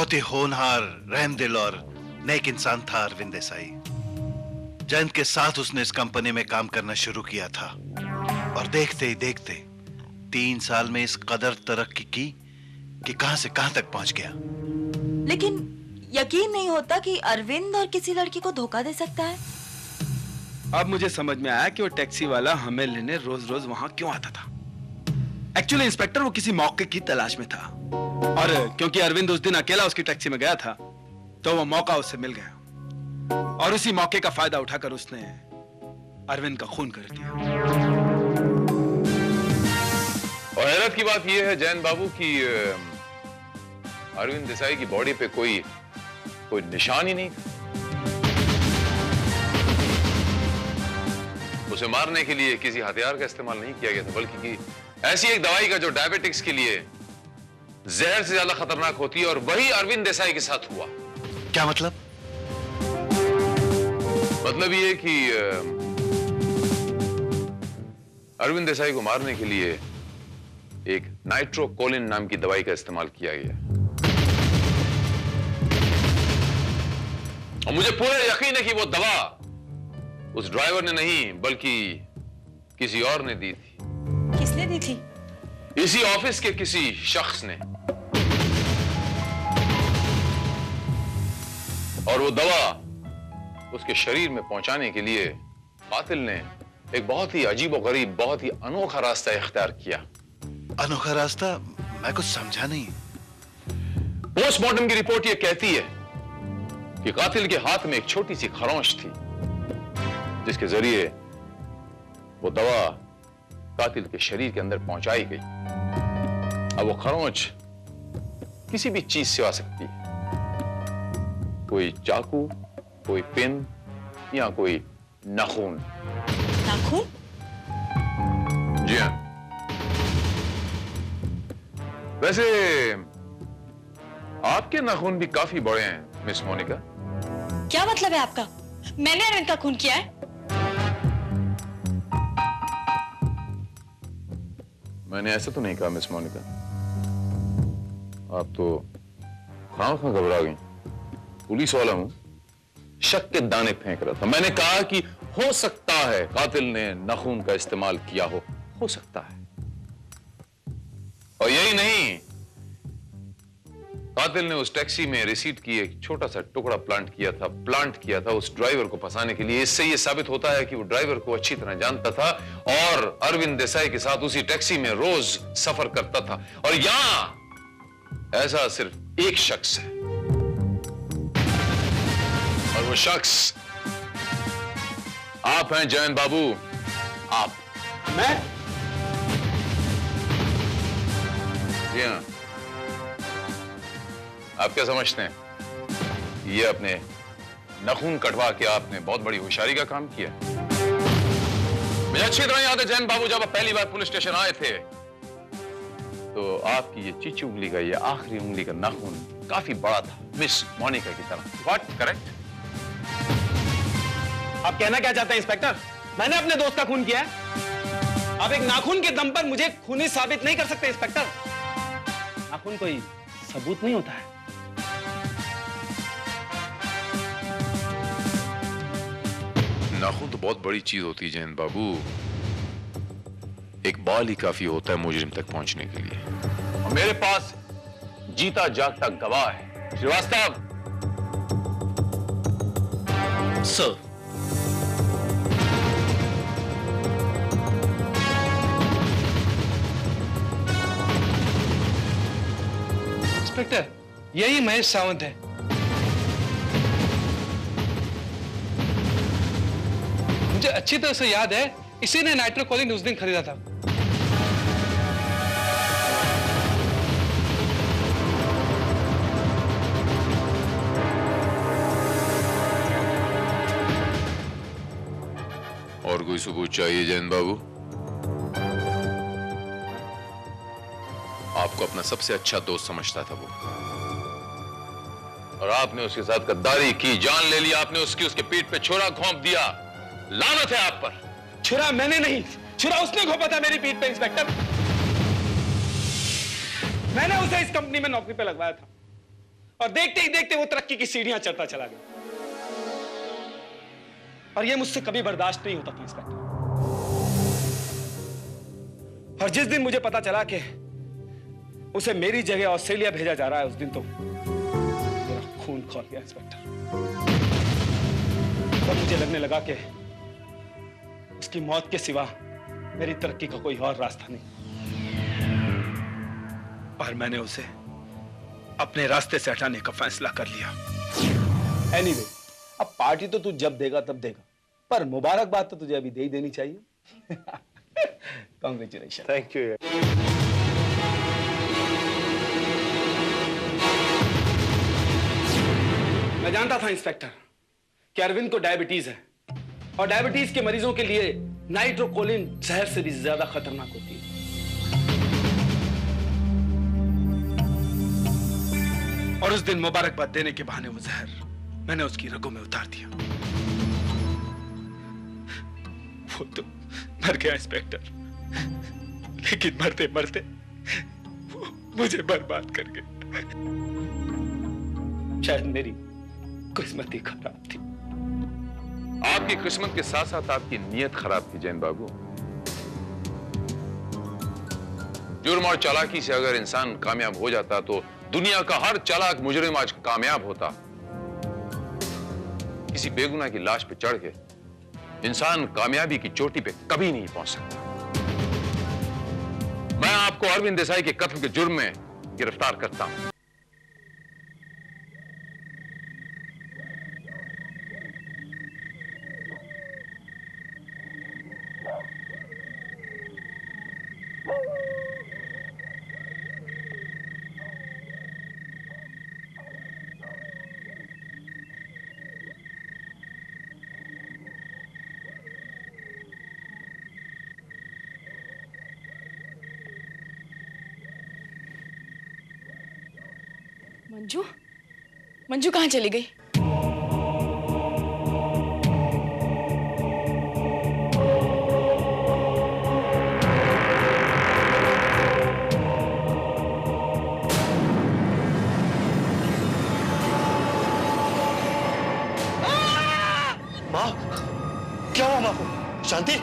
बहुत ही होनहार, रहमदिल और नेक इंसान था अरविंद देसाई। जयंत के साथ उसने इस कंपनी में काम करना शुरू किया था और देखते ही देखते 3 साल में इस कदर तरक्की की कि कहां से कहां तक पहुंच गया। लेकिन यकीन नहीं होता कि अरविंद और किसी लड़की को धोखा दे सकता है। अब मुझे समझ में आया कि वो टैक्सी वाला हमें लेने रोज रोज वहां क्यों आता था। एक्चुअली इंस्पेक्टर वो किसी मौके की तलाश में था और क्योंकि अरविंद उस दिन अकेला उसकी टैक्सी में गया था तो वो मौका उससे मिल गया और उसी मौके का फायदा उठाकर उसने अरविंद का खून कर दिया। और हैरत की बात यह है जैन बाबू कि अरविंद देसाई की बॉडी पे कोई निशान ही नहीं था। उसे मारने के लिए किसी हथियार का इस्तेमाल नहीं किया गया था, बल्कि ऐसी एक दवाई का जो डायबिटिक्स के लिए जहर से ज्यादा खतरनाक होती है, और वही अरविंद देसाई के साथ हुआ। क्या मतलब? मतलब ये कि अरविंद देसाई को मारने के लिए एक नाइट्रोकोलिन नाम की दवाई का इस्तेमाल किया गया और मुझे पूरा यकीन है कि वो दवा उस ड्राइवर ने नहीं बल्कि किसी और ने दी थी। किसने दी थी? इसी ऑफिस के किसी शख्स ने। और वो दवा उसके शरीर में पहुंचाने के लिए कातिल ने एक बहुत ही अजीबोगरीब, बहुत ही अनोखा रास्ता इख्तियार किया। अनोखा रास्ता? मैं कुछ समझा नहीं। पोस्टमार्टम की रिपोर्ट ये कहती है कि कातिल के हाथ में एक छोटी सी खरोंच थी जिसके जरिए वो दवा कातिल के शरीर के अंदर पहुंचाई गई। अब वो खरोंच किसी भी चीज से आ सकती है, कोई चाकू, कोई पिन या कोई नाखून। नाखून? जी हाँ। वैसे आपके नाखून भी काफी बड़े हैं मिस मोनिका। क्या मतलब है आपका? मैंने अरविंद का खून किया है? मैंने ऐसा तो नहीं कहा मिस मोनिका। आप तो खां घबरा गई। पुलिस वाला हूं, शक के दाने फेंक रहा था। मैंने कहा कि हो सकता है कातिल ने नाखून का इस्तेमाल किया हो सकता है। और यही नहीं, कातिल ने उस टैक्सी में रिसीट की एक छोटा सा टुकड़ा प्लांट किया था उस ड्राइवर को फंसाने के लिए। इससे यह साबित होता है कि वो ड्राइवर को अच्छी तरह जानता था और अरविंद देसाई के साथ उसी टैक्सी में रोज सफर करता था। और यहां ऐसा सिर्फ एक शख्स है और वो शख्स आप हैं जयंत बाबू। आप। मैं? जी हाँ। आप क्या समझते हैं ये अपने नाखून कटवा के आपने बहुत बड़ी होशियारी का काम किया? मुझे अच्छी तरह याद है जैन बाबू, जब आप पहली बार पुलिस स्टेशन आए थे तो आपकी ये चीची उंगली का, ये आखिरी उंगली का नाखून काफी बड़ा था, मिस मोनिका की तरह। व्हाट? करेक्ट? आप कहना क्या चाहते हैं इंस्पेक्टर? मैंने अपने दोस्त का खून किया है? आप एक नाखून के दम पर मुझे खूनी साबित नहीं कर सकते इंस्पेक्टर। नाखून कोई सबूत नहीं होता है। नाखून तो बहुत बड़ी चीज होती है जयंत बाबू। एक बाल ही काफी होता है मुजरिम तक पहुंचने के लिए। और मेरे पास जीता जागता गवाह है। श्रीवास्तव। सर। इंस्पेक्टर, यही महेश सावंत है। मुझे अच्छी तरह से याद है, इसी ने नाइट्रोकोलिन उस दिन खरीदा था। और कोई सबूत चाहिए जयंत बाबू? आपको अपना सबसे अच्छा दोस्त समझता था वो, और आपने उसके साथ गद्दारी की, जान ले लिया आपने उसके पीठ पे छुरा घोंप दिया। लानत है आप पर। छुरा मैंने नहीं, छुरा उसने घोंपा था मेरी पीठ पे इंस्पेक्टर। मैंने उसे इस कंपनी में नौकरी पे लगवाया था। और देखते ही देखते वो तरक्की की सीढ़ियां चढ़ता चला गया। और ये मुझसे कभी बर्दाश्त नहीं होता था इंस्पेक्टर। और जिस दिन मुझे पता चला कि उसे मेरी जगह ऑस्ट्रेलिया भेजा जा रहा है, उस दिन तो मेरा खून खौल गया इंस्पेक्टर। और मुझे लगने लगा कि उसकी मौत के सिवा मेरी तरक्की का कोई और रास्ता नहीं। और मैंने उसे अपने रास्ते से हटाने का फैसला कर लिया। एनीवे, अब पार्टी तो तू जब देगा तब देगा, पर मुबारकबाद तो तुझे अभी दे ही देनी चाहिए। कांग्रेचुलेशन। Thank you. मैं जानता था इंस्पेक्टर कि अरविंद को डायबिटीज है, और डायबिटीज के मरीजों के लिए नाइट्रोकोलिन जहर से भी ज्यादा खतरनाक होती है। और उस दिन मुबारकबाद देने के बहाने वो जहर मैंने उसकी रगों में उतार दिया। वो तो मर गया इंस्पेक्टर, लेकिन मरते मरते वो मुझे बर्बाद कर गया। शायद मेरी किस्मत ही खराब थी। आपकी किस्मत के साथ साथ आपकी नीयत खराब थी जैन बाबू। जुर्म और चालाकी से अगर इंसान कामयाब हो जाता तो दुनिया का हर चालाक मुजरिम आज कामयाब होता। किसी बेगुनाह की लाश पे चढ़ के इंसान कामयाबी की चोटी पे कभी नहीं पहुंच सकता। मैं आपको अरविंद देसाई के कत्ल के जुर्म में गिरफ्तार करता हूं। मंजू, मंजू कहाँ चली गई? माँ, क्या हुआ माँ को? शांति,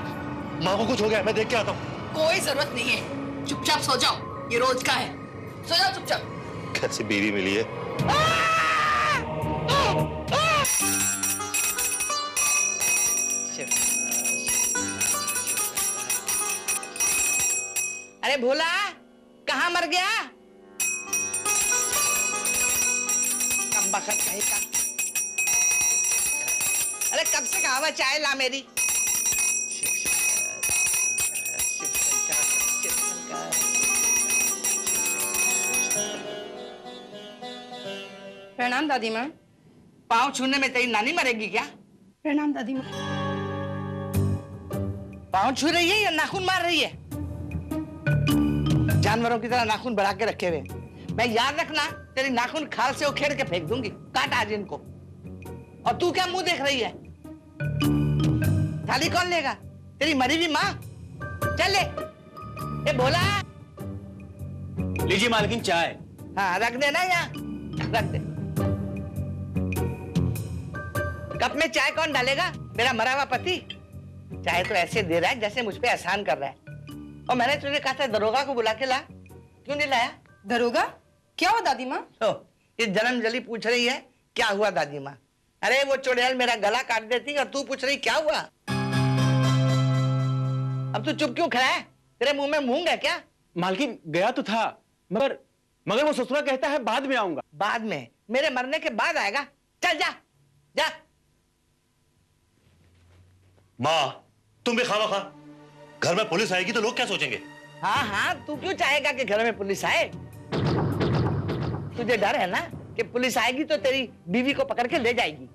माँ को कुछ हो गया, मैं देख के आता हूँ। कोई जरूरत नहीं है, चुपचाप सो जाओ, ये रोज का है। सो जाओ चुपचाप। कैसी बीवी मिली है? अरे भोला, कहाँ मर गया? कब बखत कहीं का? अरे कब से कहा हुआ चाय ला मेरी? प्रणाम दादी माँ। पाँव छूने में तेरी नानी मरेगी क्या? प्रणाम दादी माँ। पाँव छू रही है या नाखून मार रही है? जानवरों की तरह नाखून बढ़ा के रखे हुए। मैं याद रखना, तेरी नाखून खाल से उखेड़ के फेंक दूंगी। काट आज इनको। और तू क्या मुंह देख रही है? थाली कौन लेगा? तेरी मरी हुई माँ। चल ले। ए भोला, लीजिए मालकिन चाय। हाँ रख देना यहाँ, रख दे। कप में चाय कौन डालेगा? मेरा मरा हुआ पति। चाय तो ऐसे दे रहा है जैसे मुझ पे एहसान कर रहा है। और मैंने तुझे कहा था दरोगा को बुला के ला, क्यों नहीं लाया? दरोगा? क्या हुआ दादी माँ? ये जन्म जली पूछ रही है क्या हुआ दादी माँ। अरे वो चुड़ैल मेरा गला काट देती और तू पूछ रही क्या हुआ। अब तू चुप क्यों खड़ा है? तेरे मुंह में मूंग है क्या? मालकिन गया तो था, मगर वो ससुरा कहता है बाद में आऊंगा। बाद में? मेरे मरने के बाद आएगा? चल जा जा। माँ, तुम भी खाना खा। घर में पुलिस आएगी तो लोग क्या सोचेंगे? हाँ हाँ, तू क्यों चाहेगा कि घर में पुलिस आए? तुझे डर है ना कि पुलिस आएगी तो तेरी बीवी को पकड़ के ले जाएगी।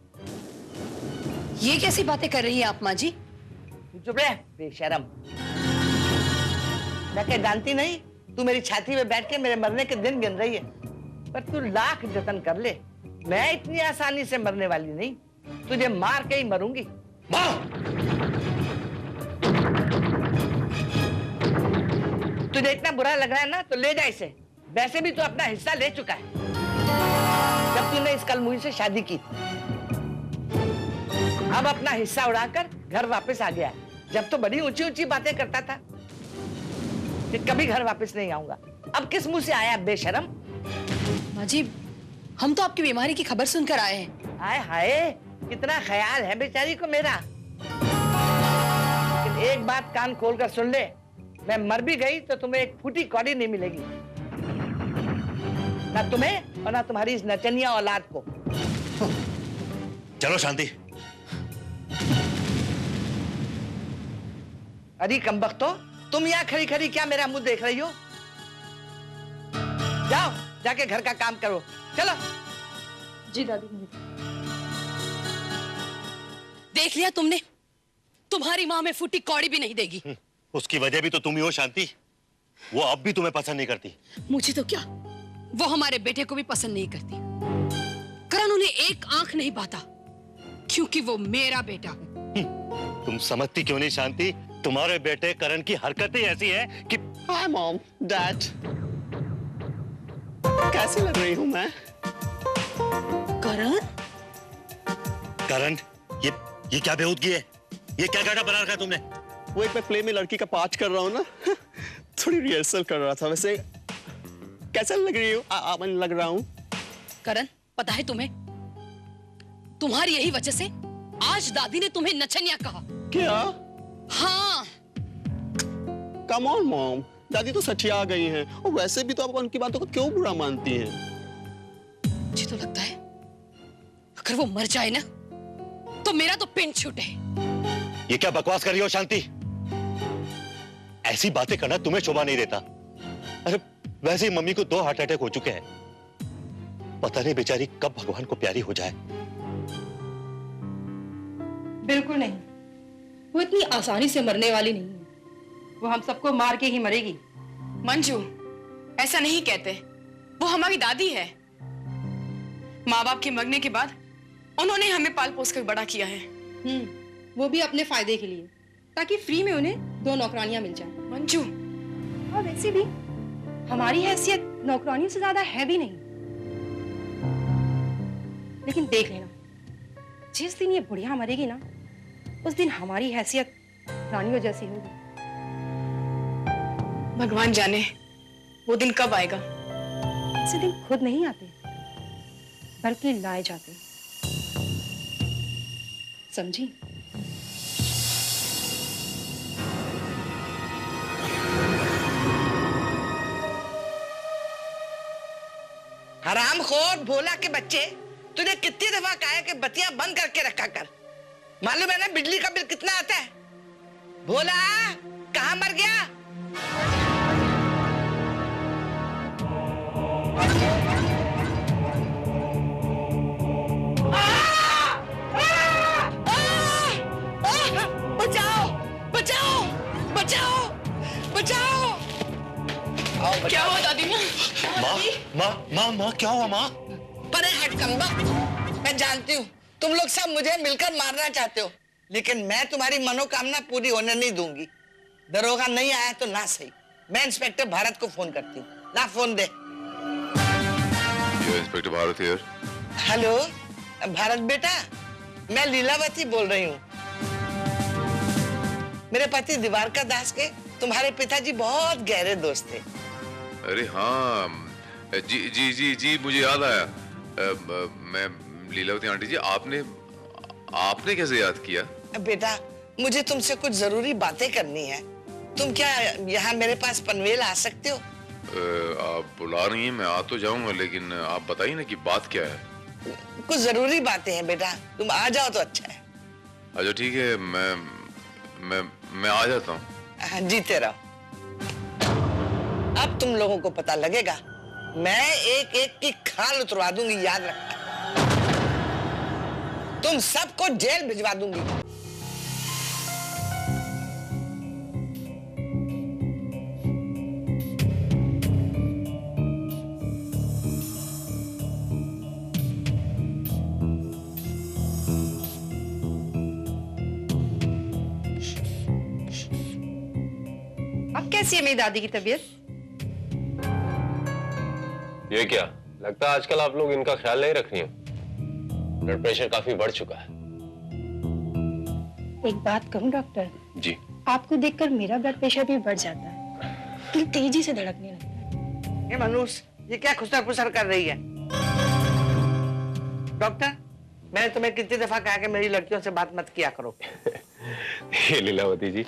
ये कैसी बातें कर रही है आप माँ जी? तू चुप रह बेशरम। मैं क्या जानती नहीं? तू मेरी छाती में बैठ के मेरे मरने के दिन गिन रही है। पर तू लाख जतन कर ले, मैं इतनी आसानी से मरने वाली नहीं। तुझे मार के ही मरूंगी। माँ! तुझे इतना बुरा लग रहा है ना, तो ले जा इसे। वैसे भी तू अपना हिस्सा ले चुका है। जब तूने इस कलमुही से शादी की। अब अपना हिस्सा उड़ाकर घर वापस आ गया है। जब तो बड़ी ऊंची ऊंची बातें करता था कि कभी घर वापस नहीं आऊंगा, अब किस मुंह से आया बेशरम? माँ जी, हम तो आपकी बीमारी की खबर सुनकर आए हैं। हाय हाय, कितना ख्याल है बेचारी को मेरा। लेकिन एक बात कान खोलकर सुन ले, मैं मर भी गई तो तुम्हें एक फूटी कौड़ी नहीं मिलेगी, ना तुम्हें और ना तुम्हारी इस नचनिया औलाद को। चलो शांति। अरे कमबख्तो, तुम यहाँ खड़ी खड़ी क्या मेरा मुंह देख रही हो? जाओ जाके घर का काम करो, चलो। जी दादी। देख लिया तुमने, तुम्हारी माँ में फूटी कौड़ी भी नहीं देगी। उसकी वजह भी तो तुम ही हो शांति। वो अब भी तुम्हें पसंद नहीं करती। मुझे तो क्या, वो हमारे बेटे को भी पसंद नहीं करती। करण उन्हें एक आंख नहीं पाता, क्योंकि वो मेरा बेटा है। तुम समझती क्यों नहीं शांति? तुम्हारे बेटे करण की हरकतें ऐसी है कि। हाय मॉम, डैड, कैसी लग रही हूँ मैं? करण? करण, ये क्या बेहूदगी है? ये क्या गाना बना रखा है तुमने? वो एक मैं प्ले में लड़की का पार्ट कर रहा हूँ ना, थोड़ी रिहर्सल कर रहा था। वैसे कैसा लग रही हूँ? मैं लग रहा हूँ। करण, पता है तुम्हें, तुम्हारी यही वजह से आज दादी ने तुम्हें नचनिया कहा। क्या? हाँ। कम ऑन मॉम, दादी तो सठिया गई हैं, और वैसे भी तो आप उनकी बातों को क्यों बुरा मानती हैं? मुझे तो लगता है अगर वो मर जाए ना तो मेरा तो पिंड छूटे। ये क्या बकवास कर रही हो शांति? ऐसी बातें करना तुम्हें शोभा नहीं देता। अरे वैसे ही मम्मी को 2 हार्ट अटैक हो चुके हैं। पता नहीं बेचारी कब भगवान को प्यारी हो जाए। बिल्कुल नहीं, वो इतनी आसानी से मरने वाली नहीं है। वो हम सबको मार के ही मरेगी। मंजू, ऐसा नहीं कहते, वो हमारी दादी है। माँ बाप के मरने के बाद उन्होंने हमें पाल पोस कर बड़ा किया है। वो भी अपने फायदे के लिए, ताकि फ्री में उन्हें 2 नौकरानियां मिल जाएं। मंजू, और वैसे भी हमारी हैसियत नौकरानियों से ज्यादा है भी नहीं। लेकिन देख लेना, जिस दिन ये बुढ़िया मरेगी ना, उस दिन हमारी हैसियत रानियों जैसी होगी। भगवान जाने वो दिन कब आएगा। ऐसे दिन खुद नहीं आते, बल्कि लाए जाते। समझी? हरामखोर भोला के बच्चे, तुझे कितनी दफा कहा है कि बत्तियां बंद करके रखा कर। मालूम है ना बिजली का बिल कितना आता है? भोला, कहाँ मर गया? बचाओ, बचाओ, बचाओ, बचाओ। क्या हुआ दादी माँ? माँ क्या हुआ माँ? परे हट कमबख्त, मैं जानती हूँ तुम लोग सब मुझे मिलकर मारना चाहते हो, लेकिन मैं तुम्हारी मनोकामना पूरी होने नहीं दूंगी। दरोगा नहीं आया तो ना सही, मैं इंस्पेक्टर भारत को फोन करती हूँ। ना phone they. Inspector Bharat here. Hello Bharat बेटा, मैं लीलावती बोल रही हूँ। मेरे पति दिवारका दास के तुम्हारे पिताजी बहुत गहरे दोस्त थे। अरे हाँ, जी जी जी जी, मुझे याद आया। मैं लीलावती आंटी जी, आपने कैसे याद किया? बेटा, मुझे तुमसे कुछ जरूरी बातें करनी है। तुम क्या यहाँ मेरे पास पनवेल आ सकते हो? आप बुला रही हैं, मैं आ तो जाऊंगा, लेकिन आप बताइए ना कि बात क्या है। कुछ जरूरी बातें हैं बेटा, तुम आ जाओ तो अच्छा है। अच्छा ठीक है, मैं आ जाता हूँ। हाँ, जीते रहो। अब तुम लोगों को पता लगेगा, मैं एक एक की खाल उतरवा दूंगी, याद रखना। तुम सबको जेल भिजवा दूंगी। अब कैसी है मेरी दादी की तबीयत? ये क्या, लगता है आजकल आप लोग इनका ख्याल नहीं रख रही हैं। ब्लड प्रेशर काफी बढ़ चुका है। एक बात कहूँ डॉक्टर, जी। आपको देखकर मेरा ब्लड प्रेशर भी बढ़ जाता है, दिल तेजी से धड़कने लगता है। ये मनुष्य, ये क्या खुसर फुसर कर रही है? डॉक्टर, मैंने तुम्हें कितनी दफा कहा कि मेरी लड़कियों से बात मत किया करो। ये लीलावती जी,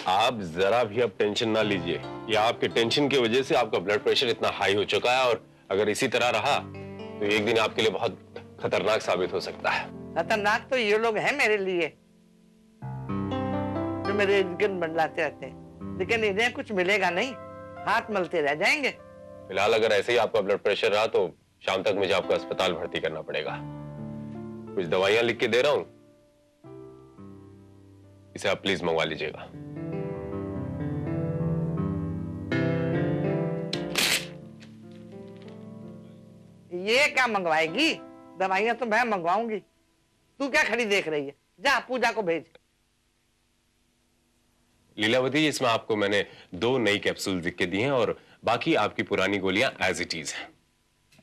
आप जरा भी अब टेंशन ना लीजिए। ये आपके टेंशन की वजह से आपका ब्लड प्रेशर इतना हाई हो चुका है, और अगर इसी तरह रहा तो एक दिन आपके लिए बहुत खतरनाक साबित हो सकता है। खतरनाक तो ये लोग हैं मेरे लिए, जो मेरे इर्द गिर्द मंडलाते रहते हैं, लेकिन इन्हें कुछ मिलेगा नहीं, हाथ मलते रह जाएंगे। फिलहाल अगर ऐसे ही आपका ब्लड प्रेशर रहा तो शाम तक मुझे आपको अस्पताल भर्ती करना पड़ेगा। कुछ दवाइयां लिख के दे रहा हूं, इसे आप प्लीज मंगवा लीजिएगा। ये क्या मंगवाएगी? दवाइयां तो मैं मंगवाऊंगी, तू क्या खड़ी देख रही है? जा पूजा को भेज। लीलावती, इसमें आपको मैंने 2 नई कैप्सूल लिख के दी हैं और बाकी आपकी पुरानी गोलियां एज इट इज हैं।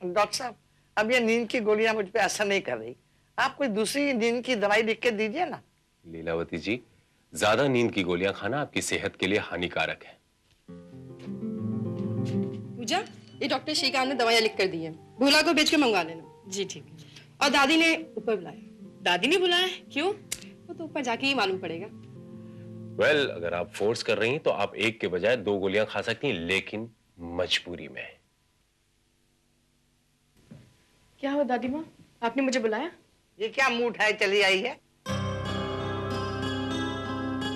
डॉक्टर साहब, अब ये नींद की गोलियां मुझ पे असर नहीं कर रही, आप कोई दूसरी नींद की दवाई लिख के दीजिए ना। लीलावती जी, ज्यादा नींद की गोलियां खाना आपकी सेहत के लिए हानिकारक है। पूजा, ये डॉक्टर श्रीकांत ने दवाइयाँ लिख कर दी है, भोला को भेज के मंगवा लेना। जी ठीक है। और दादी ने ऊपर बुलाया। दादी ने बुलाया? क्यों? वो तो ऊपर जाके ही मालूम पड़ेगा। वेल, अगर आप फोर्स कर रही हैं तो आप एक के बजाय 2 गोलियां खा सकती हैं, लेकिन मजबूरी में। क्या हुआ दादी माँ, आपने मुझे बुलाया? ये क्या मुंह उठाए चली आई है?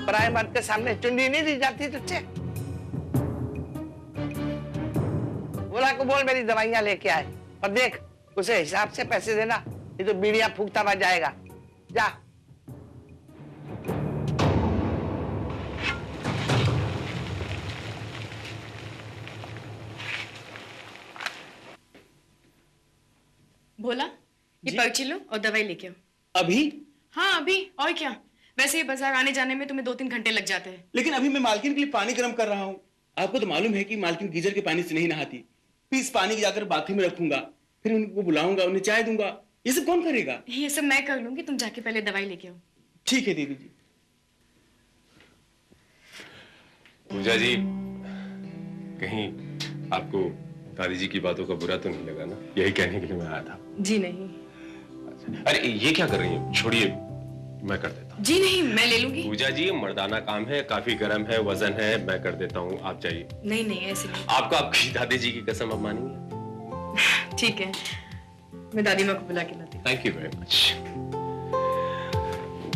पराए मर्द के सामने चुन्नी नहीं दी जाती तुझसे? बोला को बोल मेरी दवाइयां लेके आए, और देख उसे हिसाब से पैसे देना, ये तो बीड़ियां फूकता हुआ जाएगा। जा। भोला, ये पर्ची लो और दवाई लेके आओ। अभी? हाँ अभी, और क्या। वैसे ये बाजार आने जाने में तुम्हें 2-3 घंटे लग जाते हैं। लेकिन अभी मैं मालकिन के लिए पानी गर्म कर रहा हूँ। आपको तो मालूम है कि मालकिन गीजर के पानी से नहीं नहाती। फिर इस पानी को जाकर बाथरूम में रखूंगा, फिर उनको बुलाऊंगा, उन्हें चाय दूंगा। ये सब कौन करेगा? ये सब मैं कर लूंगी, तुम जाके पहले दवाई लेके आओ। ठीक है दीदी जी। पूजा जी, कहीं आपको दादी जी की बातों का बुरा तो नहीं लगा ना? यही कहने के लिए मैं आया था। जी नहीं। अरे ये क्या कर रही है? छोड़िए, मैं कर देता हूँ। जी नहीं, मैं ले लूंगी। पूजा जी, मर्दाना काम है, काफी गर्म है, वजन है, मैं कर देता हूँ, आप जाइए। नहीं नहीं, ऐसे नहीं। आपको आपकी दादी जी की कसम अब मानेंगे? ठीक है, मैं दादी माँ को बुला के लाती हूँ। Thank you very much.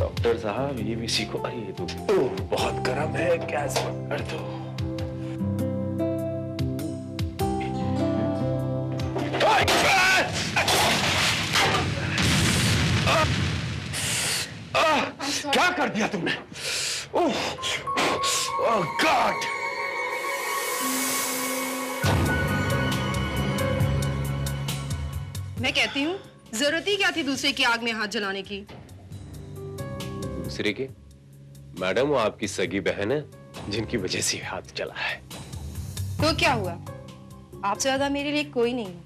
Doctor साहब, ये भी सीखो। अरे ये तो बहुत गर्म है, गैस बंद कर दो। क्या कर दिया तुमने? ओह गॉड! मैं कहती हूँ, जरूरत ही क्या थी दूसरे की आग में हाथ जलाने की? दूसरे के? मैडम, वो आपकी सगी बहन है, जिनकी वजह से हाथ जला है। तो क्या हुआ? आपसे ज्यादा मेरे लिए कोई नहीं है,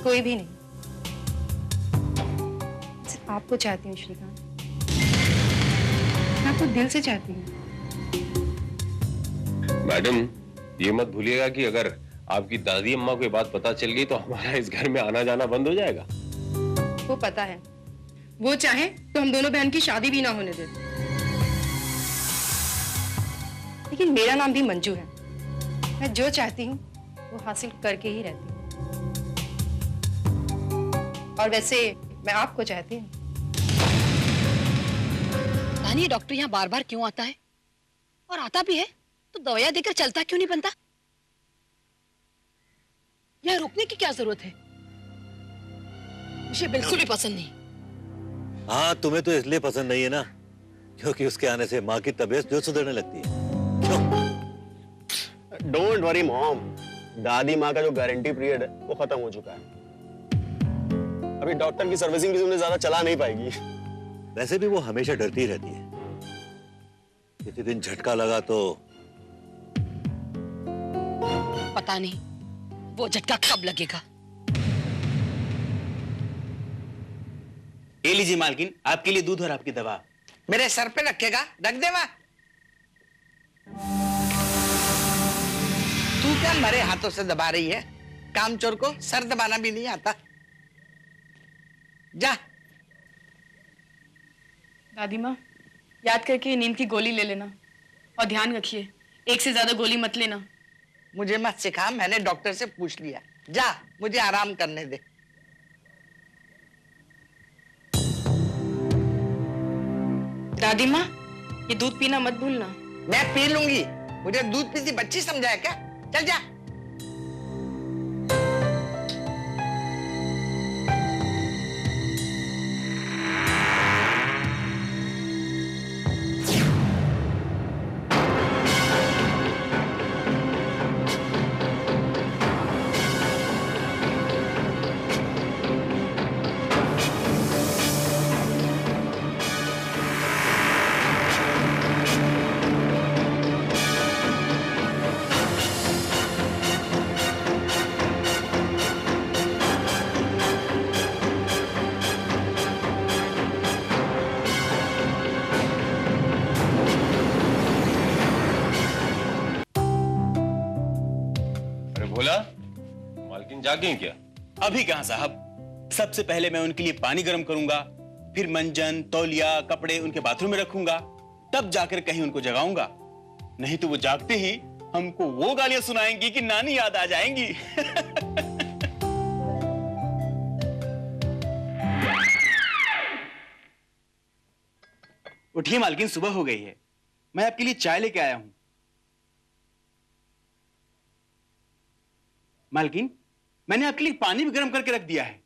कोई भी नहीं। सिर्फ आपको चाहती हूँ श्रीकांत, मैं आपको दिल से चाहती हूँ। मैडम, ये मत भूलिएगा कि अगर आपकी दादी अम्मा को ये बात पता चल गई तो हमारा इस घर में आना जाना बंद हो जाएगा। वो पता है, वो चाहे तो हम दोनों बहन की शादी भी ना होने दे, लेकिन मेरा नाम भी मंजू है। मैं जो चाहती हूँ वो हासिल करके ही रहती हूँ। और वैसे मैं आपको चाहती हूँ। रानी, डॉक्टर यहाँ बार बार क्यों आता है? और आता भी है तो दवाइयां देकर चलता क्यों नहीं बनता? यह रोकने की क्या जरूरत है? मुझे बिल्कुल भी पसंद नहीं। हाँ, तुम्हें तो इसलिए पसंद नहीं है ना, क्योंकि उसके आने से माँ की तबीयत जो सुधरने लगती है। डोंट वरी मॉम, दादी माँ का जो गारंटी पीरियड है वो खत्म हो चुका है। अभी डॉक्टर की सर्विसिंग भी उन्हें ज्यादा चला नहीं पाएगी। वैसे भी वो हमेशा डरती रहती है, किसी दिन झटका लगा तो। पता नहीं, वो झटका कब लगेगा? ये लीजिए मालकिन, आपके लिए दूध और आपकी दवा। मेरे सर पे रखेगा? रख दे वहां। तू क्या मेरे हाथों से दबा रही है? कामचोर को सर दबाना भी नहीं आता। जा। दादी माँ, याद करके नींद की गोली ले लेना और ध्यान रखिए, एक से ज्यादा गोली मत लेना। मुझे मत सिखा, मैंने डॉक्टर से पूछ लिया। जा, मुझे आराम करने दे। दादी माँ, ये दूध पीना मत भूलना। मैं पी लूंगी। मुझे दूध पीती बच्ची समझाया क्या? चल जा। बोला मालकिन जाग गई क्या? अभी कहां साहब, सबसे पहले मैं उनके लिए पानी गर्म करूंगा, फिर मंजन, तौलिया, कपड़े उनके बाथरूम में रखूंगा, तब जाकर कहीं उनको जगाऊंगा। नहीं तो वो जागते ही हमको वो गालियां सुनाएंगी कि नानी याद आ जाएंगी। उठिए मालकिन, सुबह हो गई है। मैं आपके लिए चाय लेके आया हूं। मालकिन, मैंने आपके लिए पानी भी गर्म करके रख दिया है।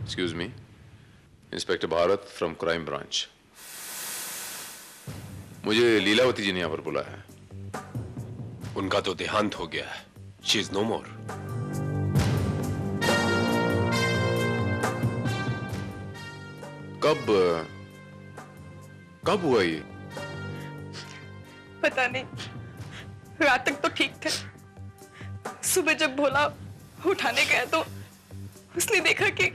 Excuse me, inspector Bharat from crime branch. मुझे लीलावती जी ने यहां पर बुलाया है। उनका तो देहांत हो गया है। शी इज नो मोर। कब हुआ ये? पता नहीं, रात तक तो ठीक थे। सुबह जब भोला उठाने गया तो उसने देखा कि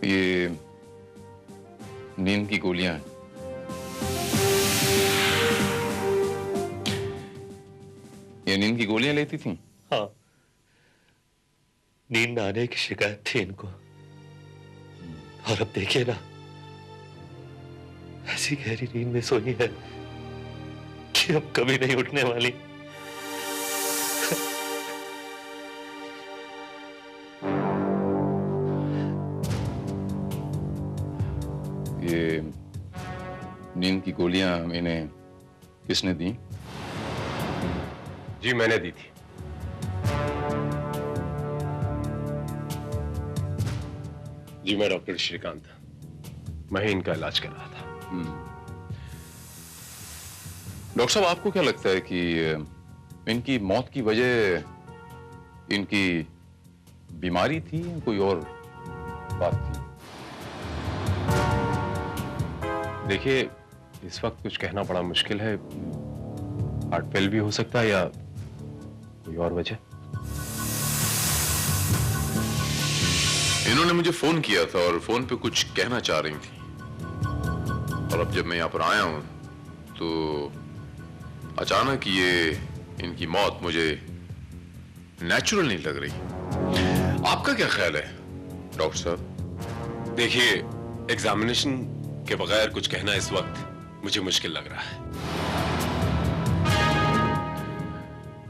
ये नींद की गोलियां हैं। ये नींद की गोलियां लेती थी? हाँ, नींद न आने की शिकायत थी इनको। और अब देखिए ना, ऐसी गहरी नींद में सोई है कि अब कभी नहीं उठने वाली। ये नींद की गोलियां इन्हें किसने दी? जी मैंने दी थी। जी मैं डॉक्टर श्रीकांत, मैं ही इनका इलाज कर रहा था। डॉक्टर साहब, आपको क्या लगता है कि इनकी मौत की वजह इनकी बीमारी थी या कोई और बात थी? देखिए, इस वक्त कुछ कहना बड़ा मुश्किल है। हार्ट फेल भी हो सकता है या कोई और वजह। इन्होंने मुझे फोन किया था और फोन पे कुछ कहना चाह रही थी, और अब जब मैं यहां पर आया हूं तो अचानक ये इनकी मौत मुझे नेचुरल नहीं लग रही। आपका क्या ख्याल है डॉक्टर साहब? देखिए, एग्जामिनेशन के बगैर कुछ कहना इस वक्त मुझे मुश्किल लग रहा है।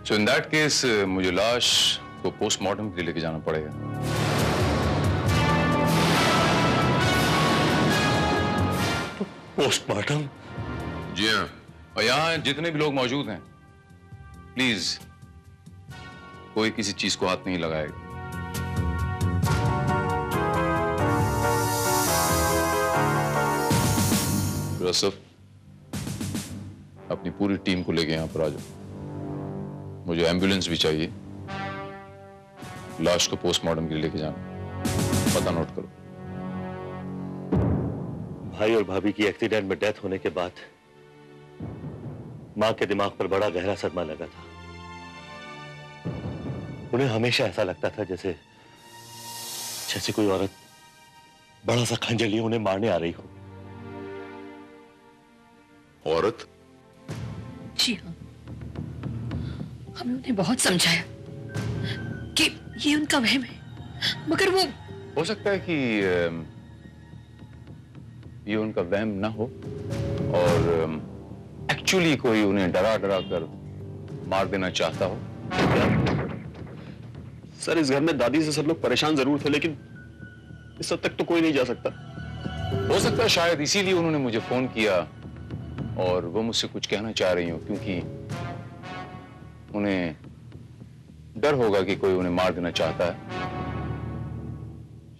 सो इन दैट केस मुझे लाश को पोस्टमार्टम के लिए लेके जाना पड़ेगा। पोस्टमार्टम? जी हाँ, और यहाँ जितने भी लोग मौजूद हैं, प्लीज कोई किसी चीज को हाथ नहीं लगाएगा। रसफ, अपनी पूरी टीम को लेके यहाँ पर आ जाओ। मुझे एम्बुलेंस भी चाहिए। लाश को पोस्टमार्टम के लिए लेके जाना। पता नोट करो। भाई और भाभी की एक्सीडेंट में डेथ होने के बाद मां के दिमाग पर बड़ा गहरा सदमा लगा था। उन्हें हमेशा ऐसा लगता था जैसे कोई औरत बड़ा सा खंजर लिए उन्हें मारने आ रही हो। औरत? जी हाँ, हमने उन्हें बहुत समझाया कि ये उनका वहम है, मगर वो हो सकता है कि ये उनका वहम ना हो और एक्चुअली कोई उन्हें डरा डरा कर मार देना चाहता हो। सर, इस घर में दादी से सब लोग परेशान जरूर थे, लेकिन इस हद तक तो कोई नहीं जा सकता। हो सकता है शायद इसीलिए उन्होंने मुझे फोन किया और वो मुझसे कुछ कहना चाह रही हो, क्योंकि उन्हें डर होगा कि कोई उन्हें मार देना चाहता है।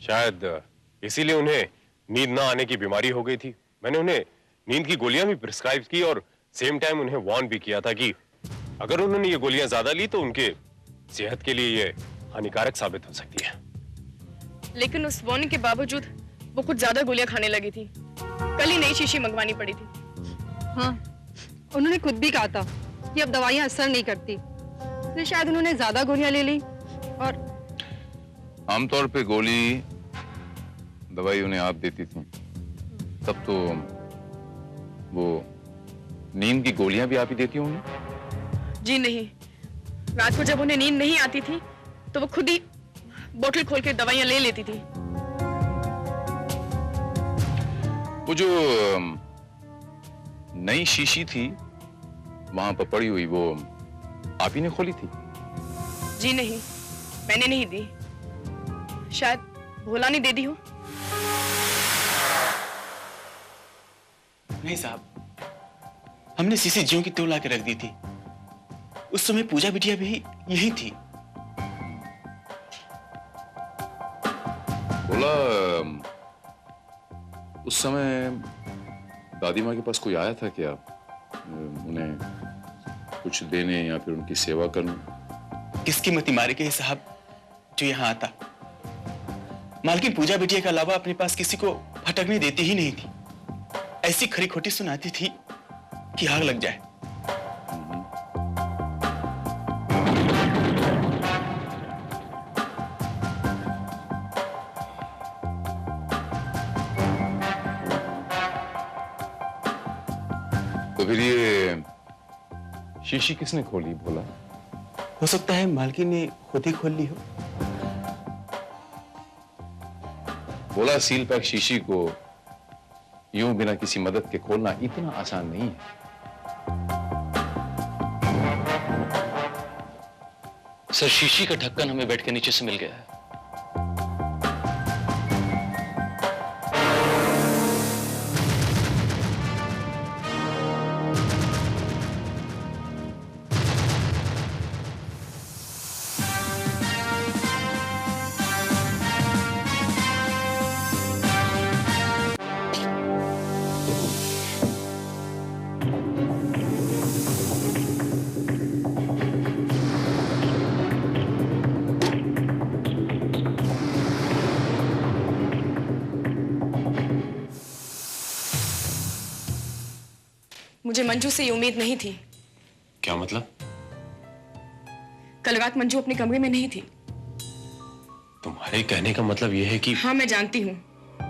शायद इसीलिए उन्हें नींद ना आने की बीमारी हो गई थी। मैंने उन्हें नींद की गोलियां भी प्रिस्क्राइब की और सेम टाइम उन्हें वार्न भी किया था कि अगर उन्होंने ये गोलियां ज्यादा ली तो उनके सेहत के लिए ये हानिकारक साबित हो सकती है। लेकिन उस वार्निंग के बावजूद वो कुछ ज्यादा गोलियां खाने लगी थी। कल ही नई शीशी मंगवानी पड़ी थी। हाँ, उन्होंने खुद भी कहा था कि अब दवाइयां असर नहीं करती, तो शायद उन्होंने ज्यादा गोलियां ले ली। और आमतौर पे गोली दवाई उन्हें आप देती थी, तब तो वो नींद की गोलियां भी आप ही देती होंगी? जी नहीं, रात को जब उन्हें नींद नहीं आती थी तो वो खुद ही बोतल खोल के दवाइयां ले लेती थी। वो जो नई शीशी थी वहां पर पड़ी हुई, वो आप ही ने खोली थी? जी नहीं, मैंने नहीं दी। शायद भोला ने दे दी हो। नहीं साहब, हमने शीशी ज्यों की त्यों ला के रख दी थी। उस समय पूजा बिटिया भी यही थी। बोला उस समय दादी माँ के पास कोई आया था क्या, उन्हें कुछ देने या फिर उनकी सेवा करने? किसकी मती मारे के साहब जो यहाँ आता। मालकिन पूजा बिटिया के अलावा अपने पास किसी को फटकने देती ही नहीं थी। ऐसी खरी खोटी सुनाती थी कि आग लग जाए। तो फिर ये शीशी किसने खोली भोला? हो सकता है मालकिन ने खुद ही खोल ली हो। बोला सील पैक शीशी को यूं बिना किसी मदद के खोलना इतना आसान नहीं है। सर, शीशी का ढक्कन हमें बेड के नीचे से मिल गया है। मुझे मंजू से ये उम्मीद नहीं थी। क्या मतलब? कल रात मंजू अपने कमरे में नहीं थी। तुम्हारे कहने का मतलब यह है कि... हाँ, मैं जानती हूँ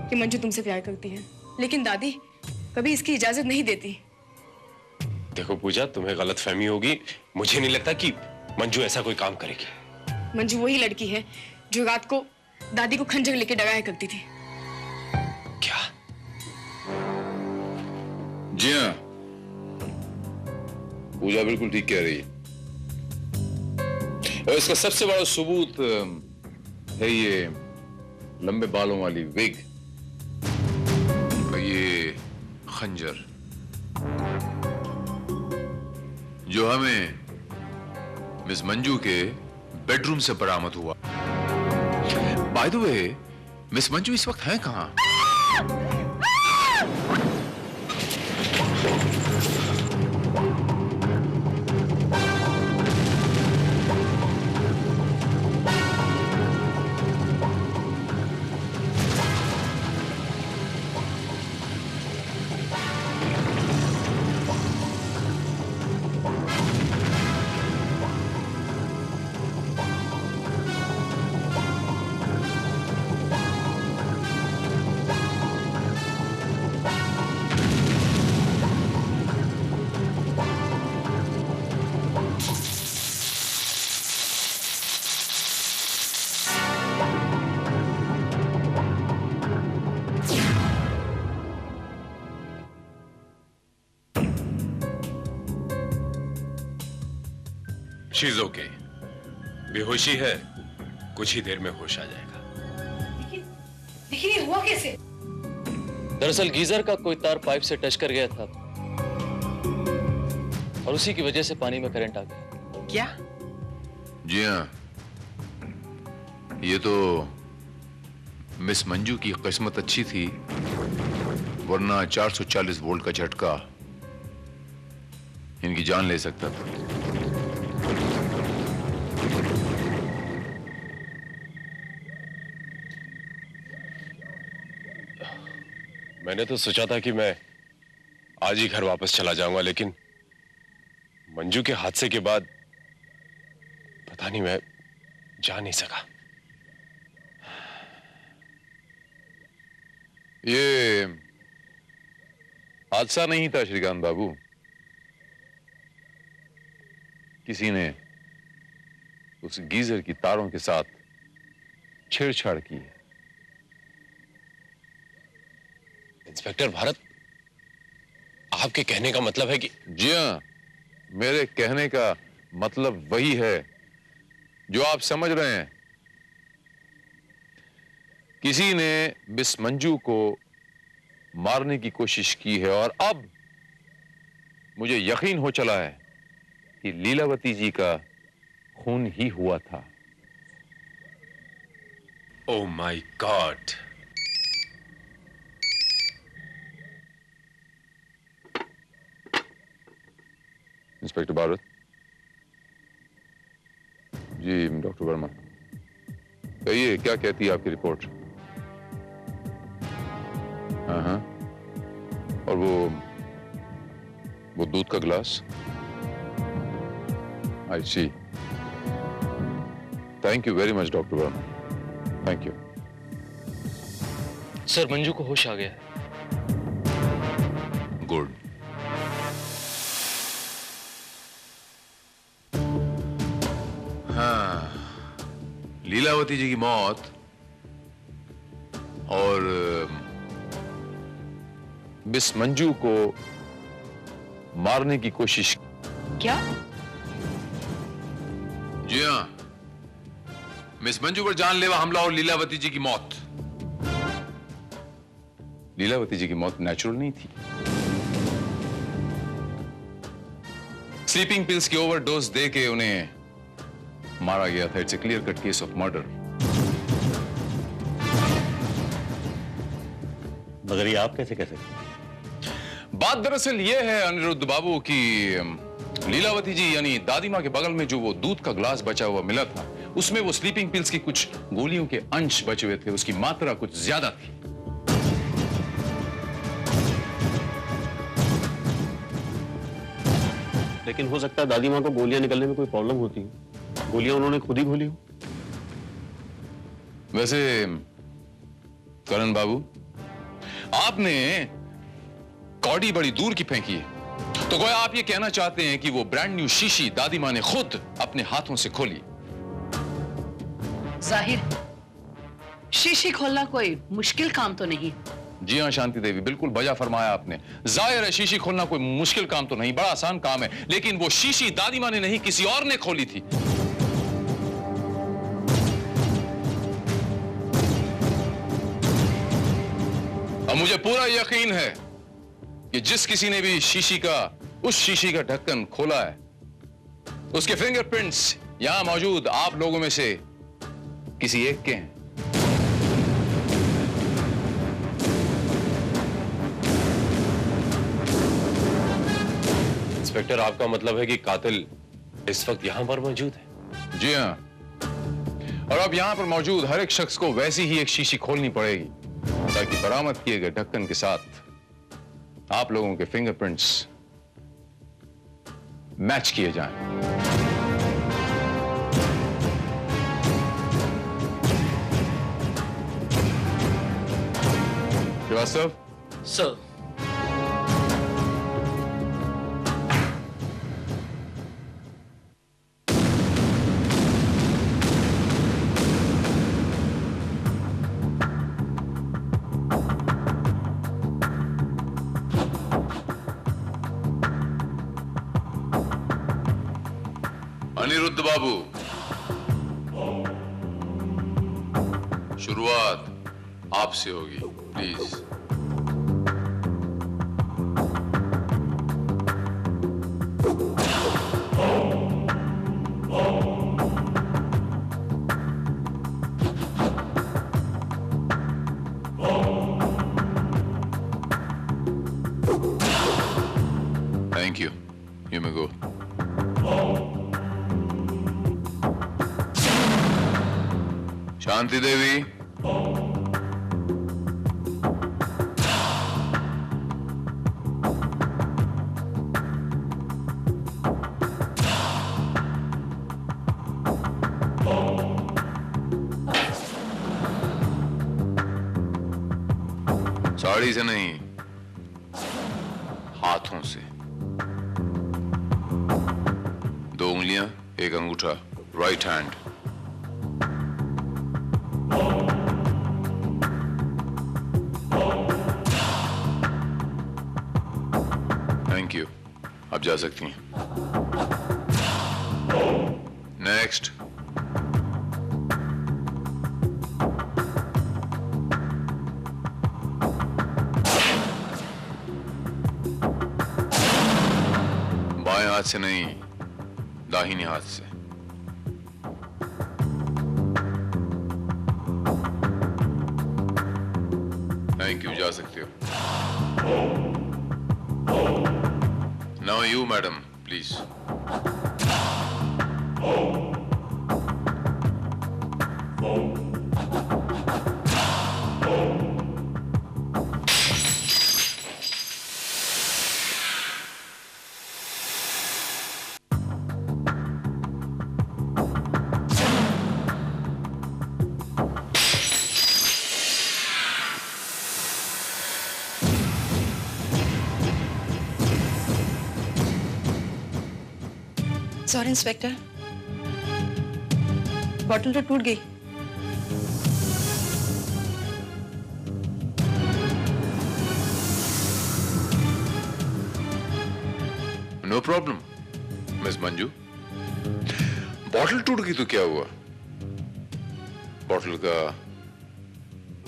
कि मंजू तुमसे प्यार करती है, लेकिन दादी कभी इसकी इजाजत नहीं देती। देखो पूजा, तुम्हें गलतफहमी होगी। मुझे नहीं लगता कि मंजू ऐसा कोई काम करेगी। मंजू वही लड़की है जो रात को दादी को खंजर लेके डराया करती थी। क्या? जी हाँ, पूजा बिल्कुल ठीक कह रही है। और इसका सबसे बड़ा सबूत है ये लंबे बालों वाली विग और ये खंजर जो हमें मिस मंजू के बेडरूम से बरामद हुआ। Bye the way, miss Manju इस वक्त हैं कहां? शीज ओके, बेहोशी है, कुछ ही देर में होश आ जाएगा। लेकिन ये हुआ कैसे? दरअसल गीजर का कोई तार पाइप से टच कर गया था और उसी की वजह से पानी में करंट आ गया। क्या? जी हाँ, ये तो मिस मंजू की किस्मत अच्छी थी, वरना 440 वोल्ट का झटका इनकी जान ले सकता था। मैंने तो सोचा था कि मैं आज ही घर वापस चला जाऊंगा, लेकिन मंजू के हादसे के बाद पता नहीं, मैं जा नहीं सका। ये हादसा नहीं था श्रीकांत बाबू, किसी ने उस गीजर की तारों के साथ छेड़छाड़ की है। इंस्पेक्टर भारत, आपके कहने का मतलब है कि... जी हाँ, मेरे कहने का मतलब वही है जो आप समझ रहे हैं। किसी ने मिस मंजू को मारने की कोशिश की है और अब मुझे यकीन हो चला है कि लीलावती जी का खून ही हुआ था। Oh my God! Inspector Bharat ji, doctor Verma, कहिए क्या कहती है आपकी रिपोर्ट? हाँ, और वो दूध का गिलास? I see. Thank you very much doctor Verma, thank you. Sir, Manju को होश आ गया है। गुड। हाँ, लीलावती जी की मौत और मिस मंजू को मारने की कोशिश। क्या? जी हाँ, मिस मंजू पर जानलेवा हमला और लीलावती जी की मौत। लीलावती जी की मौत नेचुरल नहीं थी, स्लीपिंग पिल्स की ओवरडोज दे के उन्हें मारा गया था। It's a clear cut case of murder. मगर ये आप कैसे कह सकते? बात दरअसल ये है अनिरुद्ध बाबू की लीलावती जी यानी दादी माँ के बगल में जो वो दूध का ग्लास बचा हुआ मिला था, उसमें वो स्लीपिंग पिल्स की कुछ गोलियों के अंश बचे हुए थे, उसकी मात्रा कुछ ज्यादा थी। लेकिन हो सकता है दादी माँ को गोलियां निकलने में कोई प्रॉब्लम होती है। गोलियां उन्होंने खुद ही खोली हो। वैसे करण बाबू, आपने कौड़ी बड़ी दूर की फेंकी है, तो गोया आप ये कहना चाहते हैं कि वो ब्रांड न्यू शीशी दादी माँ ने खुद अपने हाथों से खोली। जाहिर शीशी खोलना कोई मुश्किल काम तो नहीं। जी हाँ शांति देवी, बिल्कुल बजा फरमाया आपने। जाहिर है शीशी खोलना कोई मुश्किल काम तो नहीं, बड़ा आसान काम है, लेकिन वो शीशी दादी माँ ने नहीं, किसी और ने खोली थी। अब मुझे पूरा यकीन है कि जिस किसी ने भी उस शीशी का ढक्कन खोला है, उसके फिंगरप्रिंट्स यहां मौजूद आप लोगों में से किसी एक के हैं। इंस्पेक्टर, आपका मतलब है कि कातिल इस वक्त यहां पर मौजूद है? जी हाँ, और अब यहां पर मौजूद हर एक शख्स को वैसी ही एक शीशी खोलनी पड़ेगी ताकि बरामद किए गए ढक्कन के साथ आप लोगों के फिंगरप्रिंट्स मैच किए जाएं। श्रीवास्तव सर, अनिरुद्ध बाबू, शुरुआत आपसे होगी, please. Thank you, you may go. Shanti Devi, sari से नहीं, हाथों से। 2 उंगलियां, 1 अंगूठा, राइट हैंड। थैंक यू, आप जा सकती हैं। नेक्स्ट। बाएं हाथ से नहीं, दाहिने हाथ से। थैंक यू, जा सकते हो। Now you, madam, please. Sorry inspector, bottle तो टूट गई। No problem miss Manju, bottle टूट गई तो क्या हुआ? बॉटल का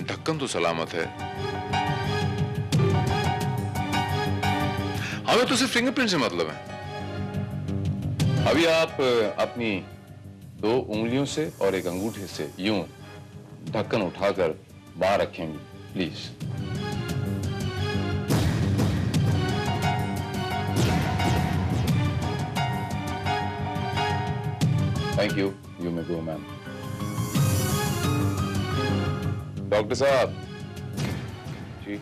ढक्कन तो सलामत है। हमें तो सिर्फ फिंगरप्रिंट से मतलब है। अभी आप अपनी 2 उंगलियों से और 1 अंगूठे से यूं ढक्कन उठाकर बाहर रखेंगे, please. Thank you, you may go ma'am. Doctor साहब जी,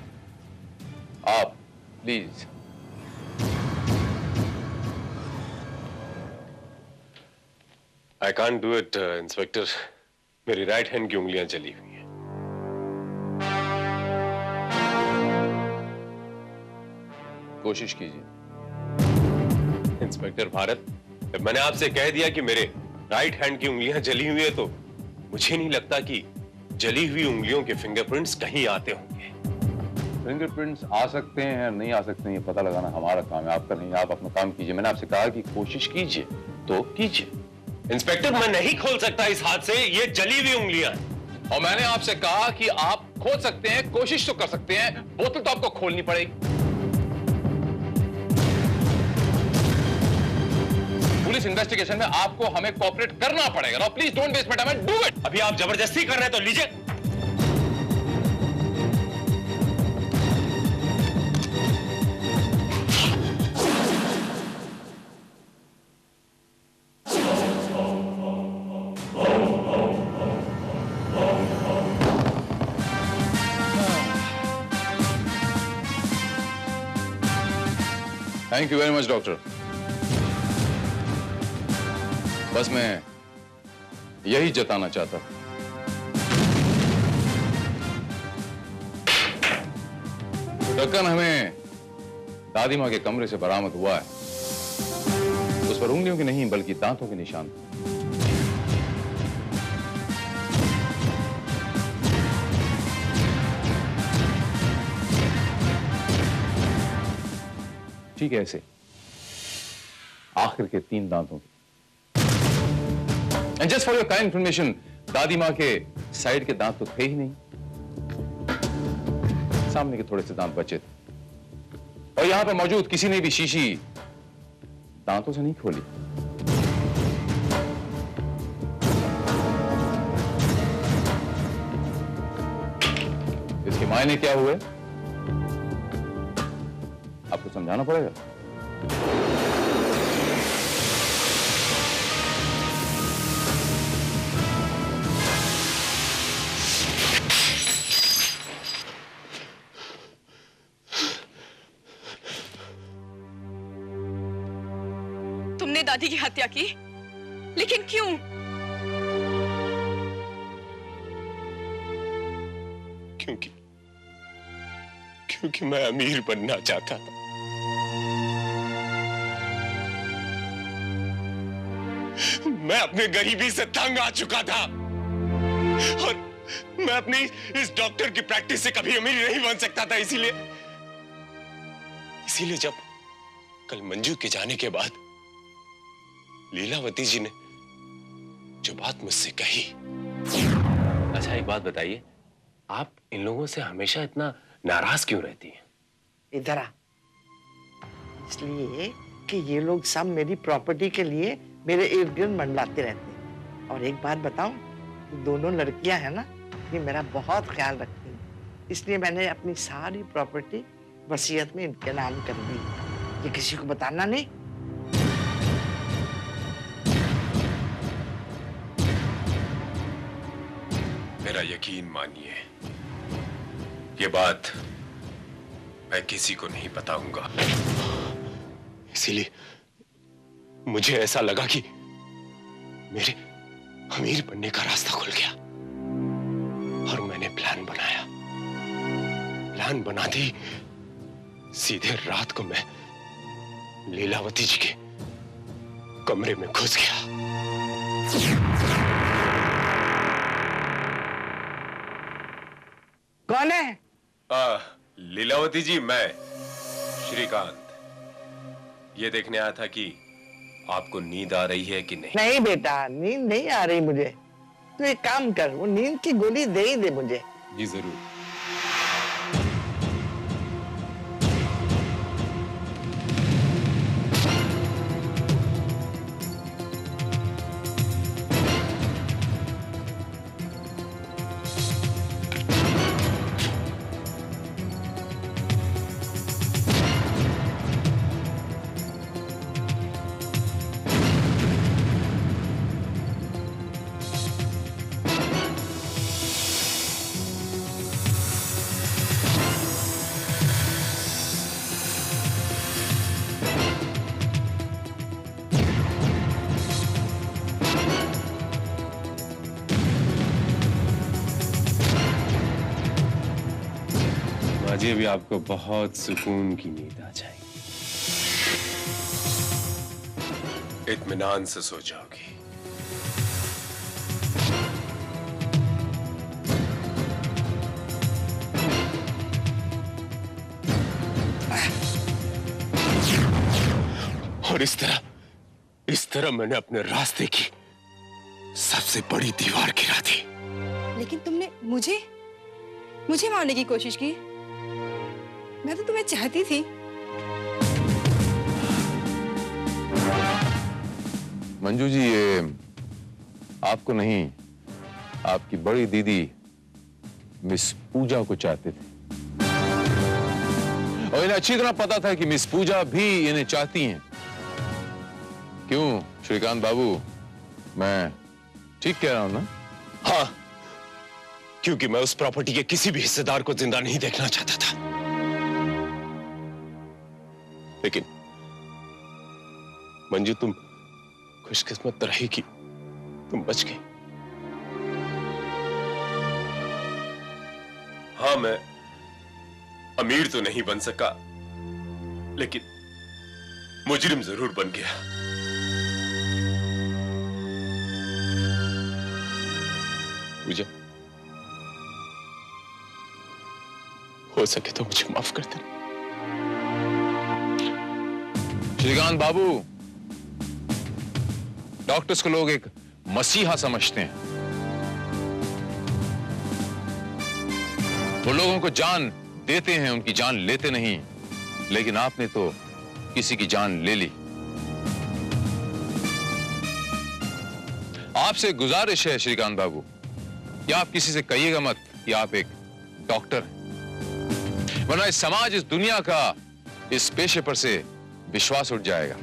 आप please. I can't do it inspector, मेरी राइट हैंड की उंगलियां जली हुई हैं। कोशिश कीजिए। इंस्पेक्टर भारत, जब मैंने आपसे कह दिया कि मेरे राइट हैंड की उंगलियां जली हुई है, तो मुझे नहीं लगता कि जली हुई उंगलियों के फिंगरप्रिंट्स कहीं आते होंगे। फिंगरप्रिंट्स आ सकते हैं नहीं आ सकते हैं, ये पता लगाना हमारा काम है, आपका नहीं। आप अपना काम कीजिए। मैंने आपसे कहा कि कोशिश कीजिए, तो कीजिए। इंस्पेक्टर, मैं नहीं खोल सकता इस हाथ से, ये जली हुई उंगलियां हैं। और मैंने आपसे कहा कि आप खोल सकते हैं, कोशिश तो कर सकते हैं, बोतल तो आपको खोलनी पड़ेगी। पुलिस इन्वेस्टिगेशन में आपको हमें कोऑपरेट करना पड़ेगा। Now please don't waste my time, do it. अभी आप जबरदस्ती कर रहे हैं तो लीजिए। Thank you very much doctor. बस मैं यही जताना चाहता हूं। ढक्कन हमें दादी मां के कमरे से बरामद हुआ है, उस पर उंगलियों के नहीं बल्कि दांतों के निशान थे। ठीक है, ऐसे आखिर के 3 दांतों के। And just for your kind information, दादी मां के साइड के दांत तो थे ही नहीं, सामने के थोड़े से दांत बचे थे। और यहां पर मौजूद किसी ने भी शीशी दांतों से नहीं खोली। इसके मायने क्या हुए आपको समझाना पड़ेगा। तुमने दादी की हत्या की, लेकिन क्यों? क्योंकि मैं अमीर बनना चाहता था। मैं अपने गरीबी से तंग आ चुका था और मैं अपनी इस डॉक्टर की प्रैक्टिस से कभी अमीर नहीं बन सकता था। इसीलिए जब कल मंजू के जाने के बाद लीलावती जी ने जो बात मुझसे कही। अच्छा, एक बात बताइए, आप इन लोगों से हमेशा इतना नाराज क्यों रहती हैं? इधर आ। इसलिए कि ये लोग सब मेरी प्रॉपर्टी के लिए मेरे इर्द गिर्द मंडलाते रहते हैं। और एक बात बताऊं, दोनों लड़कियां हैं ना, ये मेरा बहुत ख्याल रखती हैं। इसलिए मैंने अपनी सारी प्रॉपर्टी वसीयत में इनके नाम कर दी। ये किसी को बताना नहीं। मेरा यकीन मानिए, ये बात मैं किसी को नहीं बताऊंगा। इसीलिए मुझे ऐसा लगा कि मेरे अमीर बनने का रास्ता खुल गया और मैंने प्लान बनाया। प्लान बनाते ही सीधे रात को मैं लीलावती जी के कमरे में घुस गया। कौन है? लीलावती जी, मैं श्रीकांत। ये देखने आया था कि आपको नींद आ रही है कि नहीं। नहीं बेटा, नींद नहीं आ रही मुझे। तू एक काम कर, वो नींद की गोली दे ही दे मुझे। जी जरूर। मुझे भी आपको बहुत सुकून की नींद आ जाएगी, इत्मीनान से सो जाओगी। और इस तरह मैंने अपने रास्ते की सबसे बड़ी दीवार गिरा दी। लेकिन तुमने मुझे मारने की कोशिश की। मैं तो तुम्हें चाहती थी। मंजू जी, ये आपको नहीं, आपकी बड़ी दीदी मिस पूजा को चाहते थे, और इन्हें अच्छी तरह पता था कि मिस पूजा भी इन्हें चाहती हैं। क्यों श्रीकांत बाबू, मैं ठीक कह रहा हूं ना? हाँ, क्योंकि मैं उस प्रॉपर्टी के किसी भी हिस्सेदार को जिंदा नहीं देखना चाहता था। लेकिन मंजू, तुम खुशकिस्मत रही कि तुम बच गई। हाँ, मैं अमीर तो नहीं बन सका, लेकिन मुजरिम जरूर बन गया। पूजा, हो सके तो मुझे माफ कर देना। श्रीकांत बाबू, डॉक्टर्स को लोग एक मसीहा समझते हैं। वो लोगों को जान देते हैं, उनकी जान लेते नहीं। लेकिन आपने तो किसी की जान ले ली। आपसे गुजारिश है श्रीकांत बाबू, या आप किसी से कहिएगा मत कि आप एक डॉक्टर हैं, वरना इस समाज, इस दुनिया का इस पेशे पर से विश्वास उठ जाएगा।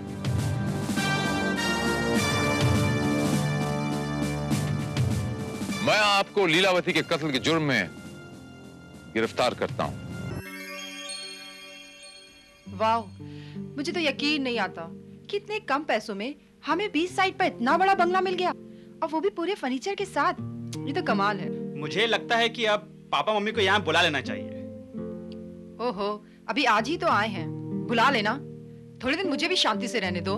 मैं आपको लीलावती के कत्ल के जुर्म में गिरफ्तार करता हूं। वाह, मुझे तो यकीन नहीं आता कि इतने कम पैसों में हमें 20 साइट पर इतना बड़ा बंगला मिल गया, और वो भी पूरे फर्नीचर के साथ। ये तो कमाल है। मुझे लगता है कि अब पापा मम्मी को यहाँ बुला लेना चाहिए। ओहो, अभी आज ही तो आए हैं, बुला लेना। थोड़े दिन मुझे भी शांति से रहने दो।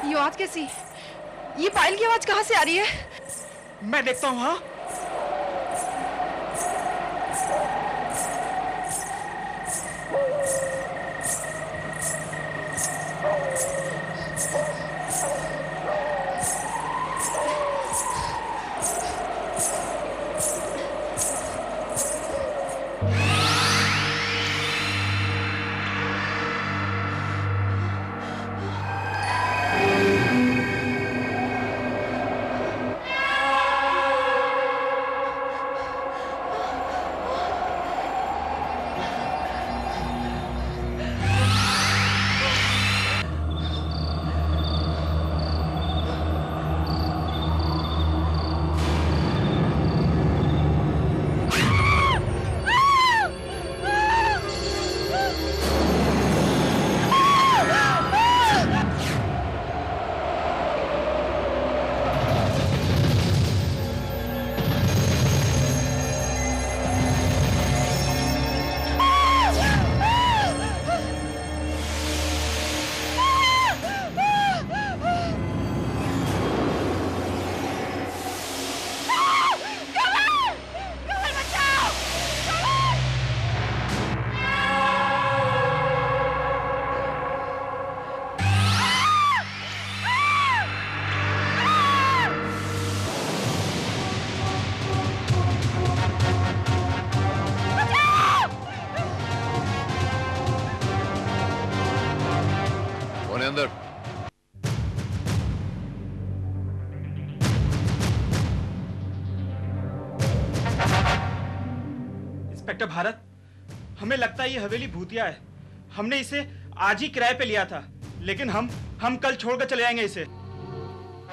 ये आवाज कैसी? ये पायल की आवाज कहाँ से आ रही है? मैं देखता हूँ। हाँ, अंदर। इंस्पेक्टर भारत, हमें लगता है ये हवेली भूतिया है। हमने इसे आज ही किराए पे लिया था, लेकिन हम कल छोड़कर चले जाएंगे इसे।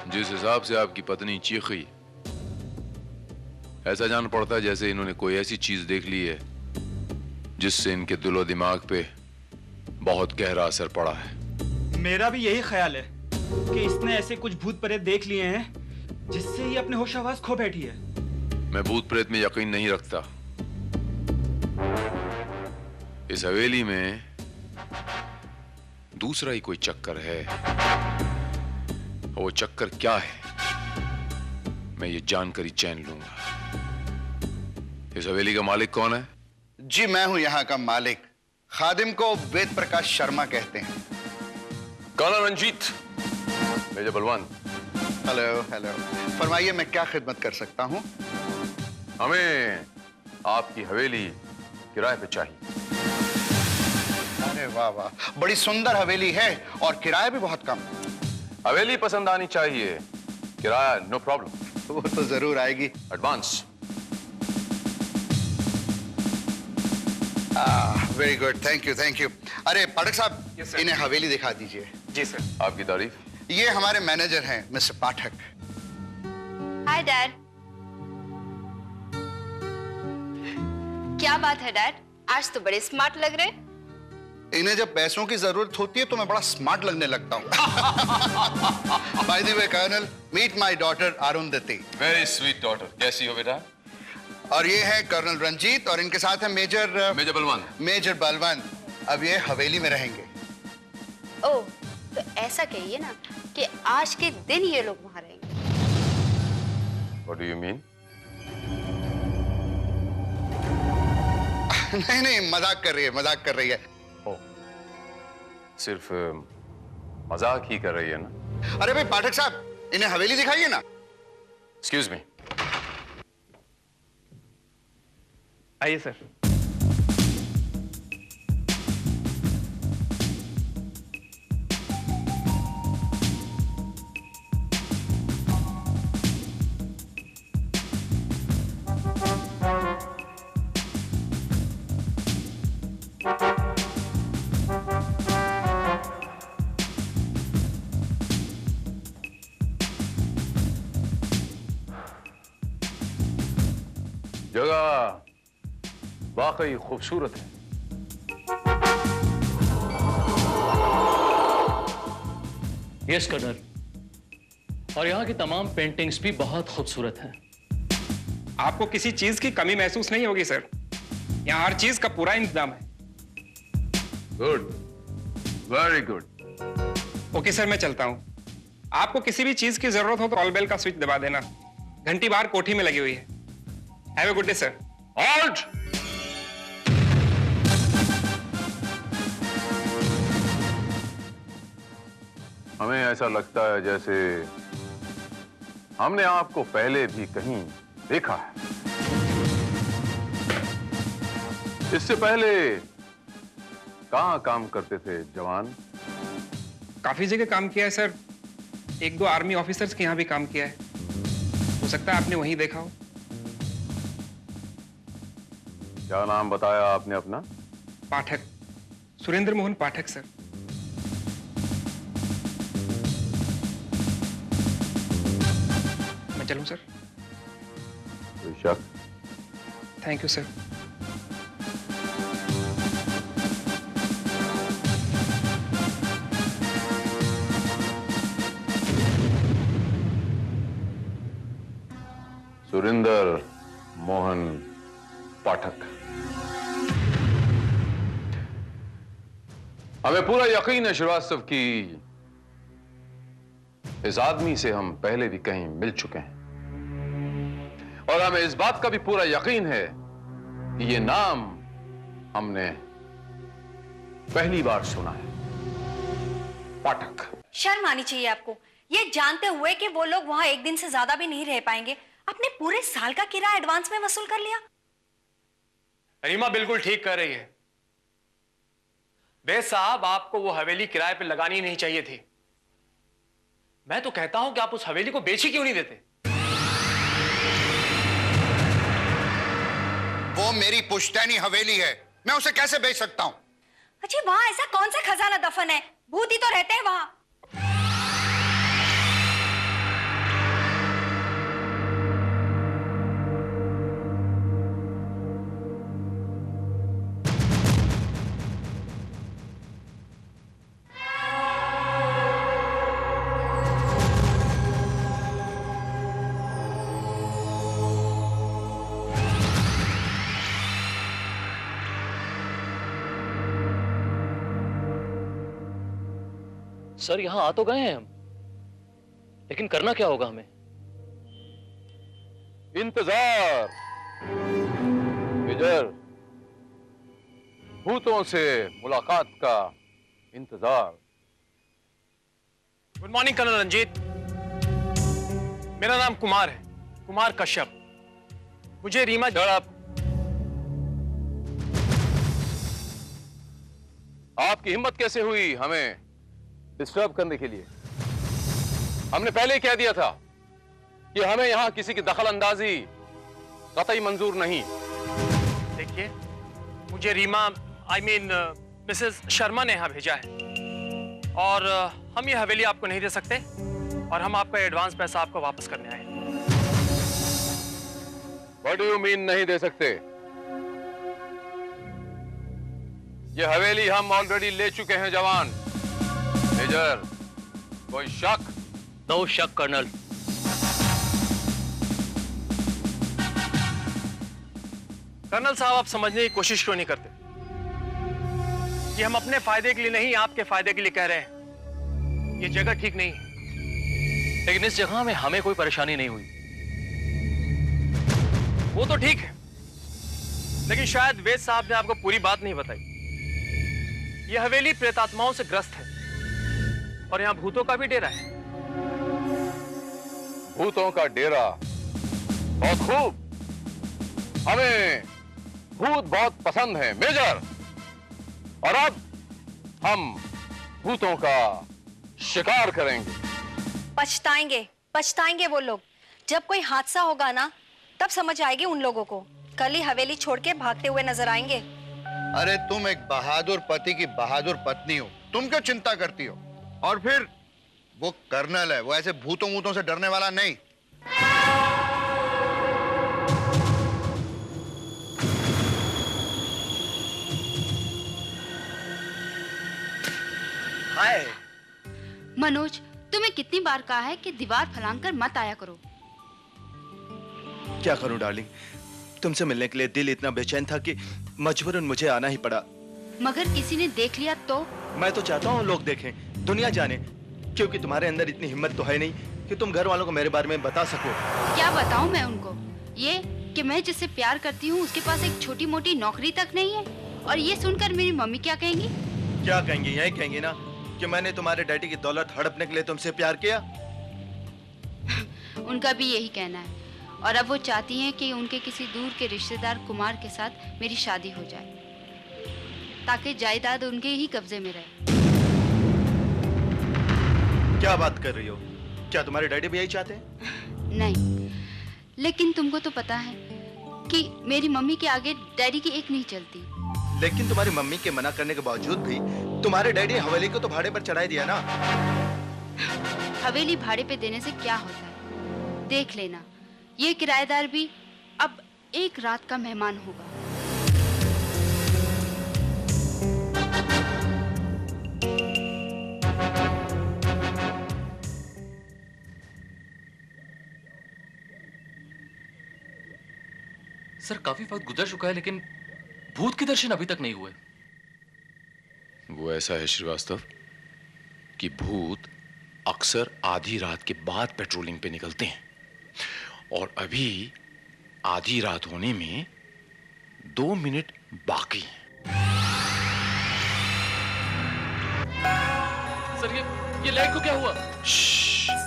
जिस हिसाब से आपकी पत्नी चीखी, ऐसा जान पड़ता है जैसे इन्होंने कोई ऐसी चीज देख ली है जिससे इनके दिलो दिमाग पे बहुत गहरा असर पड़ा है। मेरा भी यही ख्याल है कि इसने ऐसे कुछ भूत प्रेत देख लिए हैं जिससे ये अपने होश हवास खो बैठी है। मैं भूत प्रेत में यकीन नहीं रखता। इस हवेली में दूसरा ही कोई चक्कर है। वो चक्कर क्या है मैं ये जानकर ही चैन लूंगा। इस हवेली का मालिक कौन है? जी मैं हूं यहाँ का मालिक। खादिम को वेद प्रकाश शर्मा कहते हैं। कर्नल रंजीत, मेजर बलवान। हेलो हेलो, फरमाइए मैं क्या खिदमत कर सकता हूं? हमें आपकी हवेली किराए पे चाहिए। अरे वाह वाह, बड़ी सुंदर हवेली है और किराया भी बहुत कम। हवेली पसंद आनी चाहिए, किराया नो प्रॉब्लम। वो तो जरूर आएगी। Advance. Very good, thank you thank you. अरे पाठक साहब, इन्हें हवेली दिखा दीजिए। जी सर। आपकी तारीफ। ये हमारे मैनेजर हैं मिस्टर पाठक। Hi dad. क्या बात है डैड, आज तो बड़े स्मार्ट लग रहे। इन्हें जब पैसों की जरूरत होती है तो मैं बड़ा स्मार्ट लगने लगता हूँ। By the way colonel, meet my daughter Arundhati. Very sweet daughter. कैसी हो बेटा? और ये है कर्नल रंजीत और इनके साथ है मेजर बलवान। मेजर बलवान। अब ये हवेली में रहेंगे। ओह, तो ऐसा कहिए ना कि आज के दिन ये लोग वहां रहेंगे। What do you mean? नहीं नहीं, मजाक कर रही है, मजाक कर रही है। सिर्फ मजाक ही कर रही है ना? अरे भाई पाठक साहब, इन्हें हवेली दिखाइए ना। Excuse me. आइए सर। जगह वाकई खूबसूरत है। यस कर्नल, और यहाँ की तमाम पेंटिंग्स भी बहुत खूबसूरत हैं। आपको किसी चीज की कमी महसूस नहीं होगी सर। यहाँ हर चीज का पूरा इंतजाम है। Good, very good. Okay sir, मैं चलता हूँ। आपको किसी भी चीज की जरूरत हो तो कॉल बेल का स्विच दबा देना। घंटी बाहर कोठी में लगी हुई है। Have a good day sir. Halt! हमें ऐसा लगता है जैसे हमने आपको पहले भी कहीं देखा है। इससे पहले कहां काम करते थे जवान? काफी जगह काम किया है सर। एक दो आर्मी ऑफिसर्स के यहाँ भी काम किया है। हो सकता है आपने वहीं देखा हो। क्या नाम बताया आपने अपना? पाठक, सुरेंद्र मोहन पाठक सर। मैं चलूं सर? कोई शक? Thank you sir. Surendra Mohan Pathak. हमें पूरा यकीन है श्रीवास्तव की इस आदमी से हम पहले भी कहीं मिल चुके हैं और हमें इस बात का भी पूरा यकीन है कि ये नाम हमने पहली बार सुना है, पाठक। शर्म आनी चाहिए आपको, ये जानते हुए कि वो लोग वहां एक दिन से ज्यादा भी नहीं रह पाएंगे। अपने पूरे साल का किराया एडवांस में वसूल कर लिया। रीमा बिल्कुल ठीक कर रही है। बेस साहब, आपको वो हवेली किराए पे लगानी नहीं चाहिए थी। मैं तो कहता हूं कि आप उस हवेली को बेच ही क्यों नहीं देते? वो मेरी पुश्तैनी हवेली है, मैं उसे कैसे बेच सकता हूं? अच्छा, वहां ऐसा कौन सा खजाना दफन है? भूत ही तो रहते हैं वहां। सर यहाँ आ तो गए हैं हम, लेकिन करना क्या होगा हमें? इंतजार मेजर, भूतों से मुलाकात का इंतजार। Good morning colonel Ranjit. मेरा नाम कुमार है, कुमार कश्यप। मुझे रीमा जड़प। आपकी हिम्मत कैसे हुई हमें डिस्टर्ब करने के लिए? हमने पहले ही कह दिया था कि हमें यहां किसी की दखल अंदाजी कतई मंजूर नहीं। देखिए, मुझे रीमा मिसेस शर्मा ने यहां भेजा है, और हम ये हवेली आपको नहीं दे सकते, और हम आपका एडवांस पैसा आपको वापस करने आए। What do you mean नहीं दे सकते? ये हवेली हम ऑलरेडी ले चुके हैं जवान। मेजर, कोई शक? नो शक कर्नल। कर्नल साहब, आप समझने की कोशिश क्यों नहीं करते? ये हम अपने फायदे के लिए नहीं, आपके फायदे के लिए कह रहे हैं। ये जगह ठीक नहीं है। लेकिन इस जगह में हमें कोई परेशानी नहीं हुई। वो तो ठीक है, लेकिन शायद वेद साहब ने आपको पूरी बात नहीं बताई। ये हवेली प्रेतात्माओं से ग्रस्त है, और यहाँ भूतों का भी डेरा है। भूतों का डेरा? बहुत खूब, हमें भूत बहुत पसंद है मेजर। और अब हम भूतों का शिकार करेंगे। पछताएंगे वो लोग। जब कोई हादसा होगा ना, तब समझ आएगी उन लोगों को। कल ही हवेली छोड़ के भागते हुए नजर आएंगे। अरे तुम एक बहादुर पति की बहादुर पत्नी हो, तुम क्यों चिंता करती हो? और फिर वो कर्नल है, वो ऐसे भूतों वूतों से डरने वाला नहीं। हाय मनोज, तुम्हें कितनी बार कहा है कि दीवार फलांकर मत आया करो। क्या करूं डार्लिंग, तुमसे मिलने के लिए दिल इतना बेचैन था कि मजबूरन मुझे आना ही पड़ा। मगर किसी ने देख लिया तो? मैं तो चाहता हूँ लोग देखें, दुनिया जाने, क्योंकि तुम्हारे अंदर इतनी हिम्मत तो है नहीं कि तुम घर वालों को मेरे बारे में बता सको। क्या बताऊं मैं उनको? ये कि मैं जिससे प्यार करती हूँ उसके पास एक छोटी मोटी नौकरी तक नहीं है। और ये सुनकर मेरी मम्मी क्या कहेंगी? क्या कहेंगी? यही कहेंगी ना कि मैंने तुम्हारे डैडी की दौलत हड़पने के लिए तुमसे प्यार किया। उनका भी यही कहना है, और अब वो चाहती हैं कि उनके किसी दूर के रिश्तेदार कुमार के साथ मेरी शादी हो जाए, ताकि जायदाद उनके ही कब्जे में रहे। क्या बात कर रही हो? क्या तुम्हारे डैडी भी यही चाहते हैं? नहीं, लेकिन तुमको तो पता है कि मेरी मम्मी के आगे डैडी की एक नहीं चलती। लेकिन तुम्हारी मम्मी के मना करने के बावजूद भी तुम्हारे डैडी हवेली को तो भाड़े पर चढ़ा दिया ना। हवेली भाड़े पे देने से क्या होता है? देख लेना, ये किराएदार भी अब एक रात का मेहमान होगा। सर, काफी वक्त गुजर चुका है, लेकिन भूत के दर्शन अभी तक नहीं हुए। वो ऐसा है श्रीवास्तव कि भूत अक्सर आधी रात के बाद पेट्रोलिंग पे निकलते हैं, और अभी आधी रात होने में 2 मिनट बाकी हैं। सर, ये लाइट को क्या हुआ?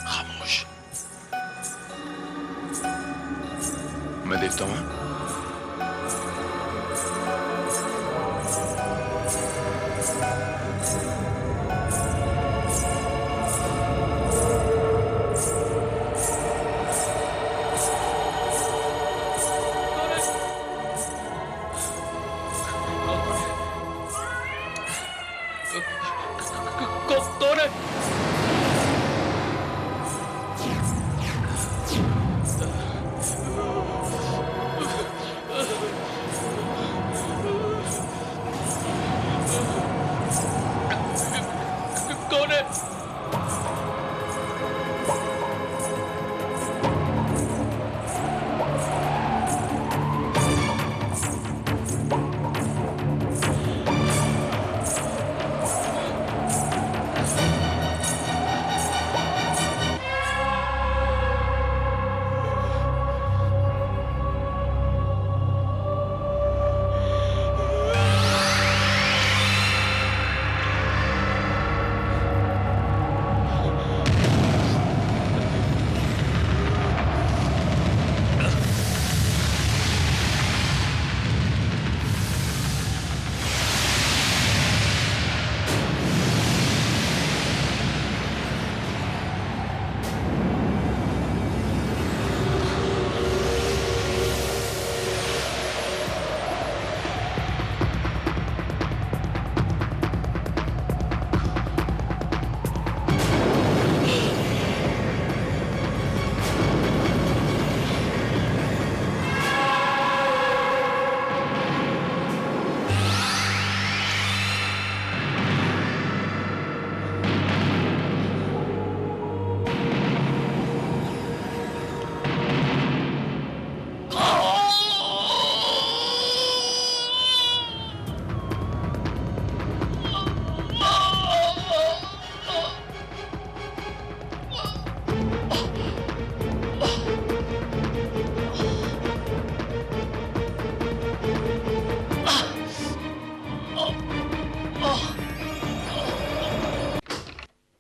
खामोश, मैं देखता हूं। कौन है? कौन है?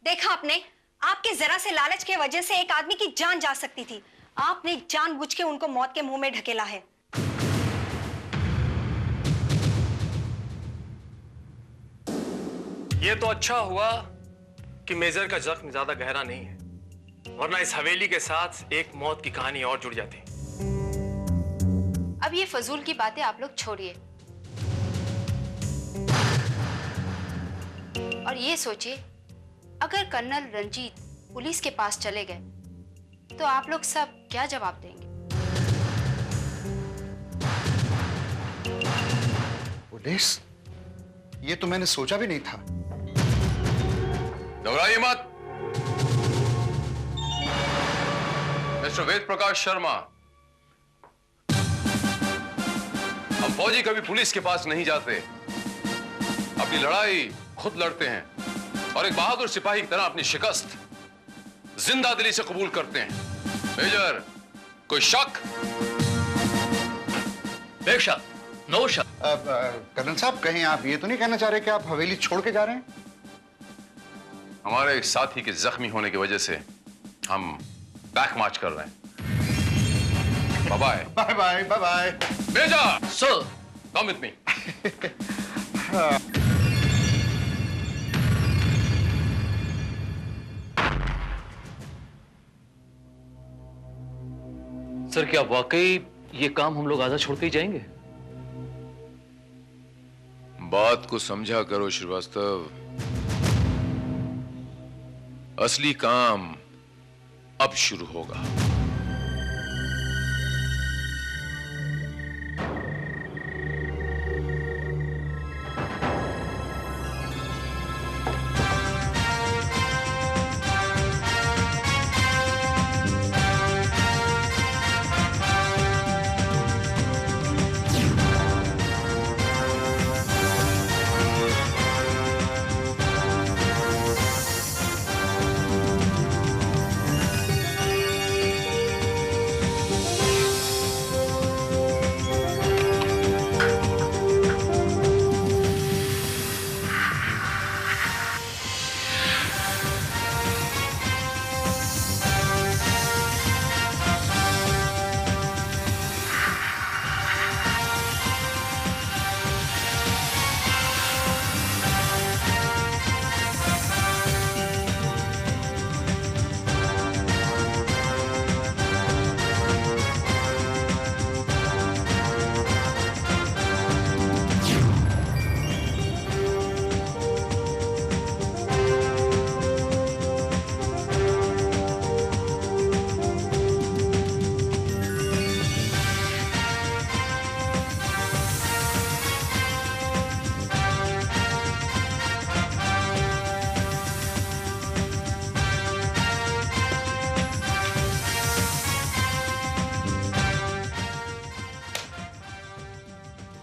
देखा आपने, आपके जरा से लालच के वजह से एक आदमी की जान जा सकती थी। आपने जानबूझ के उनको मौत के मुंह में ढकेला है। ये तो अच्छा हुआ कि मेजर का जख्म ज्यादा गहरा नहीं है, वरना इस हवेली के साथ एक मौत की कहानी और जुड़ जाती। अब ये फजूल की बातें आप लोग छोड़िए और ये सोचिए, अगर कर्नल रंजीत पुलिस के पास चले गए तो आप लोग सब क्या जवाब देंगे? पुलिस? ये तो मैंने सोचा भी नहीं था। घबराइए मत मिस्टर वेद प्रकाश शर्मा। हम फौजी कभी पुलिस के पास नहीं जाते, अपनी लड़ाई खुद लड़ते हैं और एक बहादुर सिपाही की तरह अपनी शिकस्त जिंदा दिली से कबूल करते हैं। मेजर, कोई शक? बेशक, नो शक। कर्नल साहब, कहीं आप ये तो नहीं कहना चाह रहे कि आप हवेली छोड़ के जा रहे हैं? हमारे एक साथी के जख्मी होने की वजह से हम बैक मार्च कर रहे हैं। Bye bye. Bye bye bye bye. Major sir, come with me. Sir क्या वाकई ये काम हम लोग आधा छोड़ के ही जाएंगे? बात को समझा करो श्रीवास्तव, असली काम अब शुरू होगा।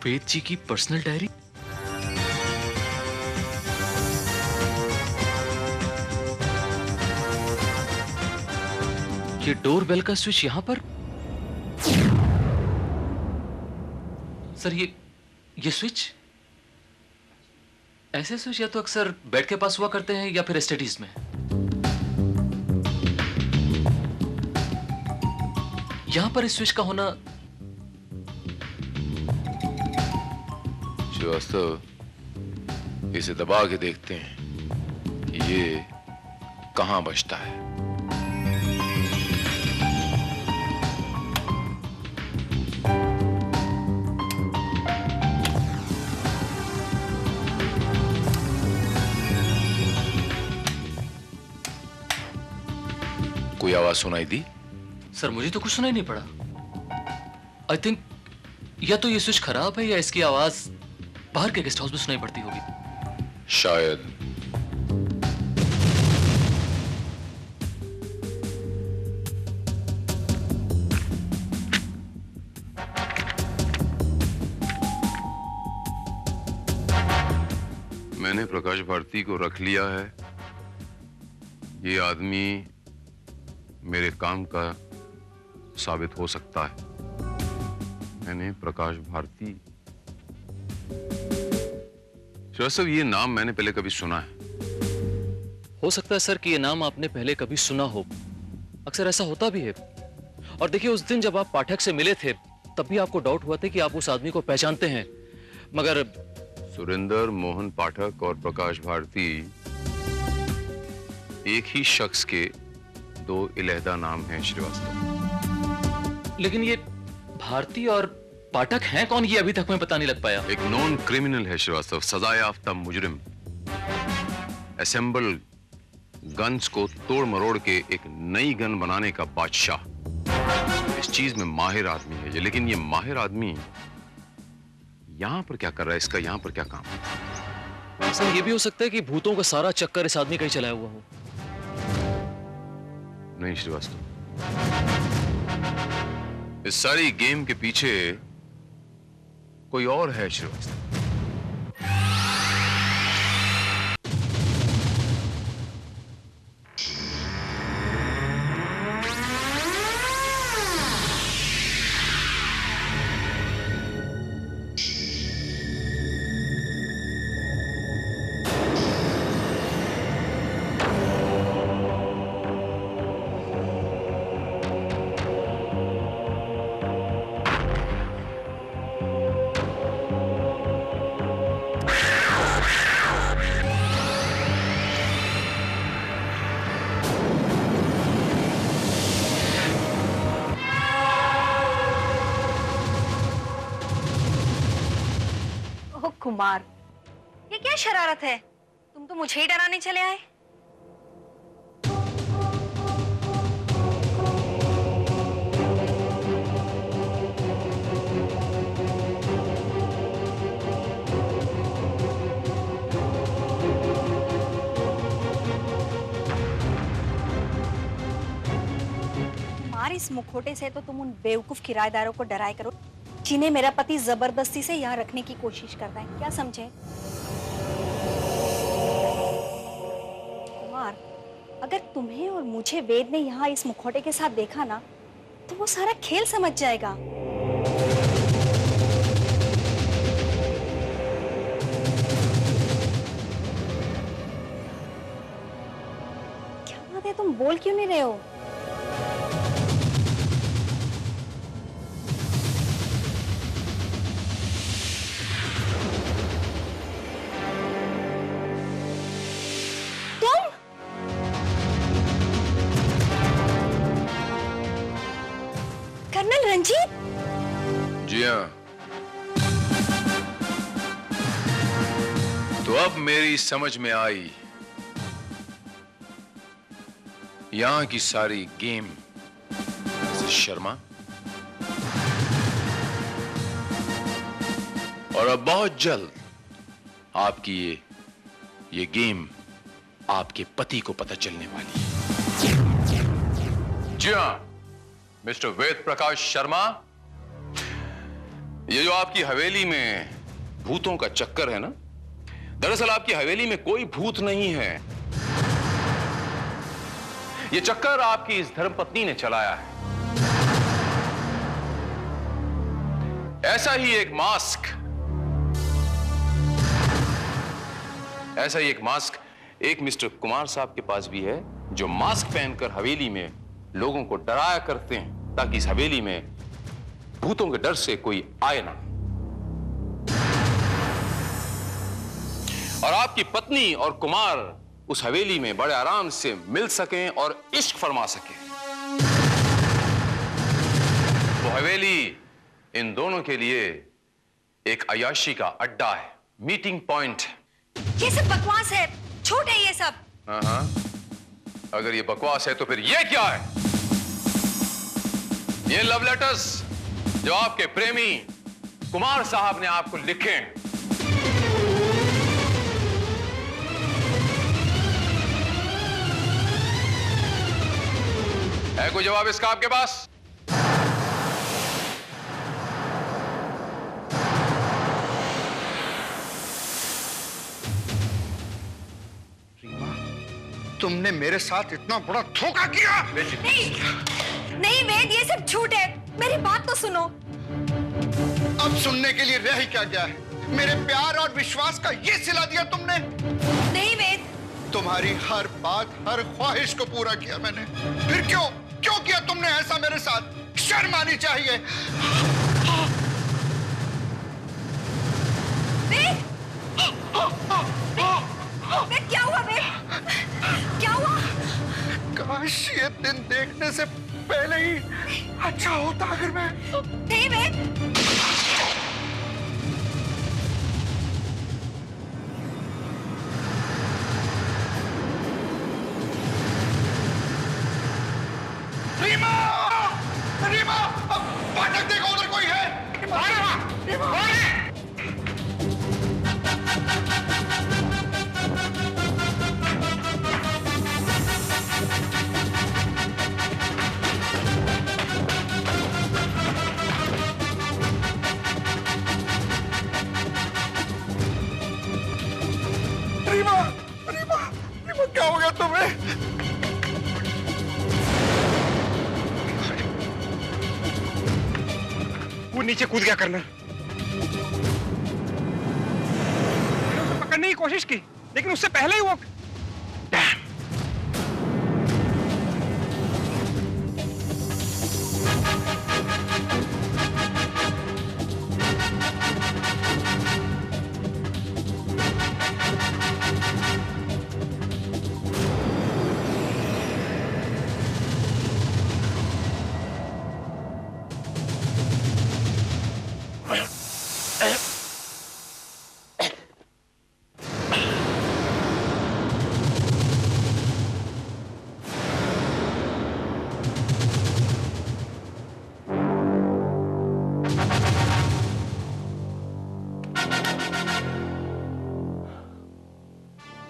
वेद जी की पर्सनल डायरी? ये डोर बेल का स्विच यहां पर? सर ये स्विच, ऐसे स्विच या तो अक्सर बेड के पास हुआ करते हैं या फिर एसटीडीज में। यहां पर इस स्विच का होना। श्रीवास्तव, इसे दबा के देखते हैं कि ये कहां बजता है। कोई आवाज सुनाई दी? सर मुझे तो कुछ सुनाई नहीं पड़ा। आई थिंक या तो ये स्विच खराब है या इसकी आवाज बाहर के गेस्ट हाउस में सुनाई पड़ती होगी। शायद। मैंने प्रकाश भारती को रख लिया है। ये आदमी मेरे काम का साबित हो सकता है। मैंने प्रकाश भारती श्रीवास्तव, ये नाम मैंने पहले कभी सुना है। हो सकता है सर कि ये नाम आपने पहले कभी सुना हो, अक्सर ऐसा होता भी है। और देखिए, उस दिन जब आप पाठक से मिले थे तब भी आपको डाउट हुआ था कि आप उस आदमी को पहचानते हैं, मगर सुरेंद्र मोहन पाठक और प्रकाश भारती एक ही शख्स के दो इलेहदा नाम हैं श्रीवास्तव। लेकिन ये भारती और पाठक हैं कौन, ये अभी तक मैं पता नहीं लग पाया। एक नॉन क्रिमिनल है श्रीवास्तव, सजायाफ्ता मुजरिम, असेंबल गन्स को तोड़ मरोड़ के एक नई गन बनाने का बादशाह। इस चीज में माहिर आदमी है ये। लेकिन ये माहिर आदमी यहां पर क्या कर रहा है? इसका यहां पर क्या काम है? सर, ये भी हो सकता है कि भूतों का सारा चक्कर इस आदमी का ही चलाया हुआ हो। नहीं श्रीवास्तव, इस सारी गेम के पीछे कोई और है श्रीवास्तव। कुमार, ये क्या शरारत है? तुम तो मुझे ही डराने चले आए। कुमार, इस मुखौटे से तो तुम उन बेवकूफ किराएदारों को डराया करो जिन्हें मेरा पति जबरदस्ती से यहाँ रखने की कोशिश करता है। क्या समझे? कुमार, अगर तुम्हें और मुझे वेद ने यहाँ इस मुखौटे के साथ देखा ना, तो वो सारा खेल समझ जाएगा। क्या बात है, तुम बोल क्यों नहीं रहे हो? कर्नल रंजीत? जी हाँ। तो अब मेरी समझ में आई यहां की सारी गेम मिसेस शर्मा, और अब बहुत जल्द आपकी ये गेम आपके पति को पता चलने वाली है। जी हाँ मिस्टर वेद प्रकाश शर्मा, ये जो आपकी हवेली में भूतों का चक्कर है ना, दरअसल आपकी हवेली में कोई भूत नहीं है। ये चक्कर आपकी इस धर्मपत्नी ने चलाया है। ऐसा ही एक मास्क एक मिस्टर कुमार साहब के पास भी है, जो मास्क पहनकर हवेली में लोगों को डराया करते हैं ताकि इस हवेली में भूतों के डर से कोई आए ना। और आपकी पत्नी और कुमार उस हवेली में बड़े आराम से मिल सकें और इश्क फरमा सकें। वो हवेली इन दोनों के लिए एक अय्याशी का अड्डा है, मीटिंग पॉइंट है। ये सब बकवास है, झूठ है ये सब। हाँ, अगर ये बकवास है तो फिर ये क्या है? ये लव लेटर्स जो आपके प्रेमी कुमार साहब ने आपको लिखे हैं। है कोई जवाब इसका आपके पास? तुमने मेरे साथ इतना बड़ा धोखा किया। नहीं वेद, ये सब झूठ है। मेरी बात तो सुनो। अब सुनने के लिए रह ही क्या गया है? मेरे प्यार और विश्वास का ये सिला दिया तुमने। नहीं वेद, तुम्हारी हर बात, हर ख्वाहिश को पूरा किया मैंने। फिर क्यों किया तुमने ऐसा मेरे साथ? शर्म आनी चाहिए। वेद, वेद क्या हुआ वेद? क्या हुआ? काश ये दिन देखने से पहले ही अच्छा होता अगर मैं। नहीं वेद। रीमा! रीमा! फाटक देखो, उधर कोई है। रीमा! रीमा! रीमा, क्या हो गया तुम्हें? वो नीचे कूद गया कर्नल। उसे पकड़ने की कोशिश की, लेकिन उससे पहले ही वो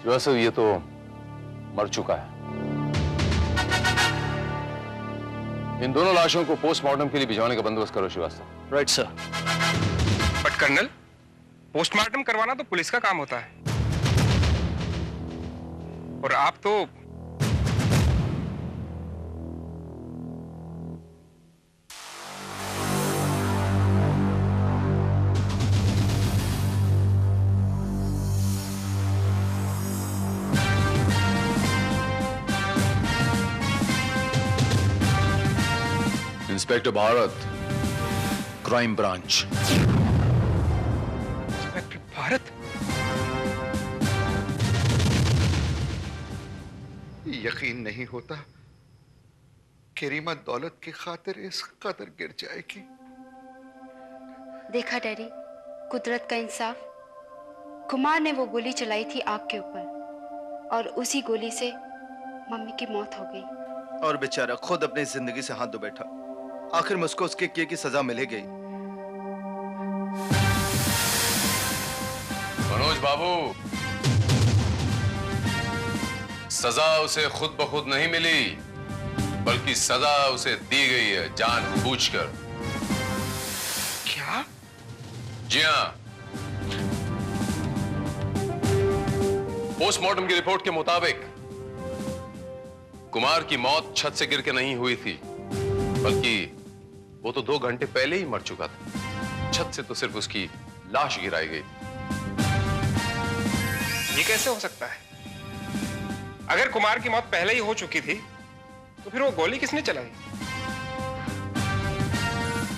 वैसे ये तो मर चुका है। इन दोनों लाशों को पोस्टमार्टम के लिए भिजवाने का बंदोबस्त करो Srivastava. Right sir. But colonel, postmortem करवाना तो पुलिस का काम होता है, और आप तो inspector Bharat, crime branch. Inspector Bharat? यकीन नहीं होता कि रीमा दौलत की खातिर इस कदर गिर जाएगी। देखा डैडी, कुदरत का इंसाफ। कुमार ने वो गोली चलाई थी आग के ऊपर, और उसी गोली से मम्मी की मौत हो गई। और बेचारा खुद अपनी जिंदगी से हाथ धो बैठा। आखिर में उसको उसके किए की सजा मिलेगी। मनोज बाबू, सजा उसे खुद ब खुद नहीं मिली, बल्कि सजा उसे दी गई है जानबूझकर। क्या? जी हाँ। पोस्टमार्टम की रिपोर्ट के मुताबिक कुमार की मौत छत से गिर के नहीं हुई थी, बल्कि वो तो 2 घंटे पहले ही मर चुका था। छत से तो सिर्फ उसकी लाश गिराई गई। ये कैसे हो सकता है? अगर कुमार की मौत पहले ही हो चुकी थी, तो फिर वो गोली किसने चलाई?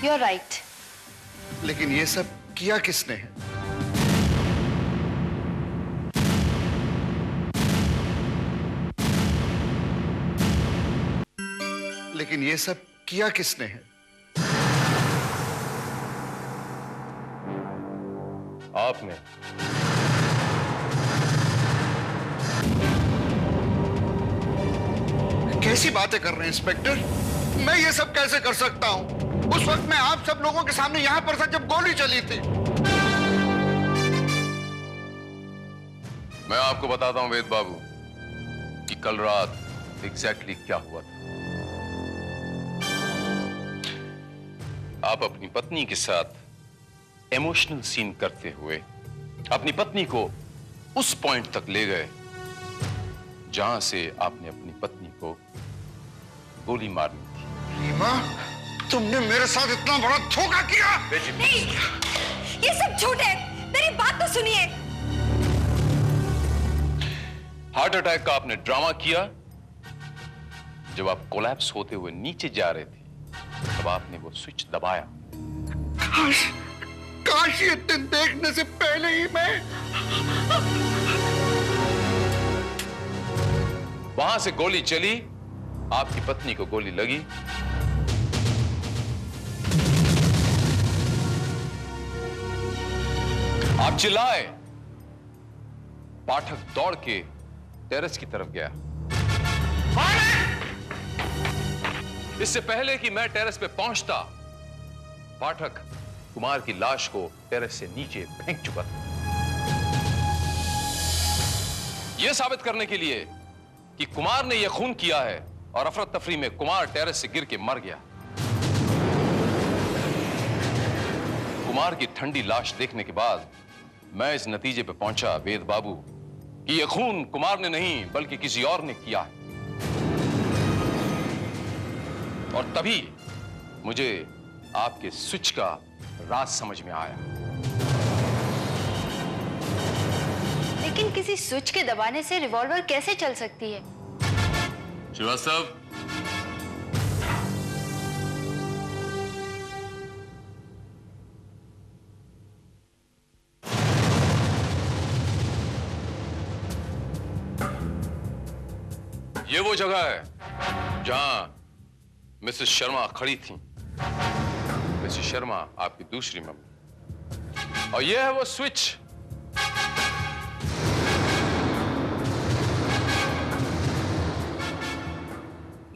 You're right. लेकिन ये सब किया किसने है? लेकिन ये सब किया किसने है? आपने। कैसी बातें कर रहे हैं इंस्पेक्टर? मैं ये सब कैसे कर सकता हूं? उस वक्त मैं आप सब लोगों के सामने यहां पर था जब गोली चली थी। मैं आपको बताता हूं वेद बाबू कि कल रात एग्जैक्टली क्या हुआ था। आप अपनी पत्नी के साथ इमोशनल सीन करते हुए अपनी पत्नी को उस पॉइंट तक ले गए जहां से आपने अपनी पत्नी को गोली मारनी थी। रीमा, तुमने मेरे साथ इतना बड़ा धोखा किया। नहीं, ये सब झूठ है। मेरी तो सुनिए। हार्ट अटैक का आपने ड्रामा किया। जब आप कोलैप्स होते हुए नीचे जा रहे थे तब आपने वो स्विच दबाया। काश ये दिन देखने से पहले ही मैं वहां से गोली चली, आपकी पत्नी को गोली लगी। आप चिल्लाए। पाठक दौड़ के टेरेस की तरफ गया। इससे पहले कि मैं टेरेस पे पहुंचता, पाठक कुमार की लाश को टेरेस से नीचे फेंक चुका था। यह साबित करने के लिए कि कुमार ने यह खून किया है और अफरा तफरी में कुमार टेरेस से गिर के मर गया। कुमार की ठंडी लाश देखने के बाद मैं इस नतीजे पे पहुंचा वेद बाबू कि यह खून कुमार ने नहीं बल्कि किसी और ने किया है। और तभी मुझे आपके स्विच का राज समझ में आया। लेकिन किसी स्विच के दबाने से रिवॉल्वर कैसे चल सकती है? श्रीवास्तव, ये वो जगह है जहां मिसेस शर्मा खड़ी थी। मिसेस शर्मा आपकी दूसरी मम्मी, और यह है वो स्विच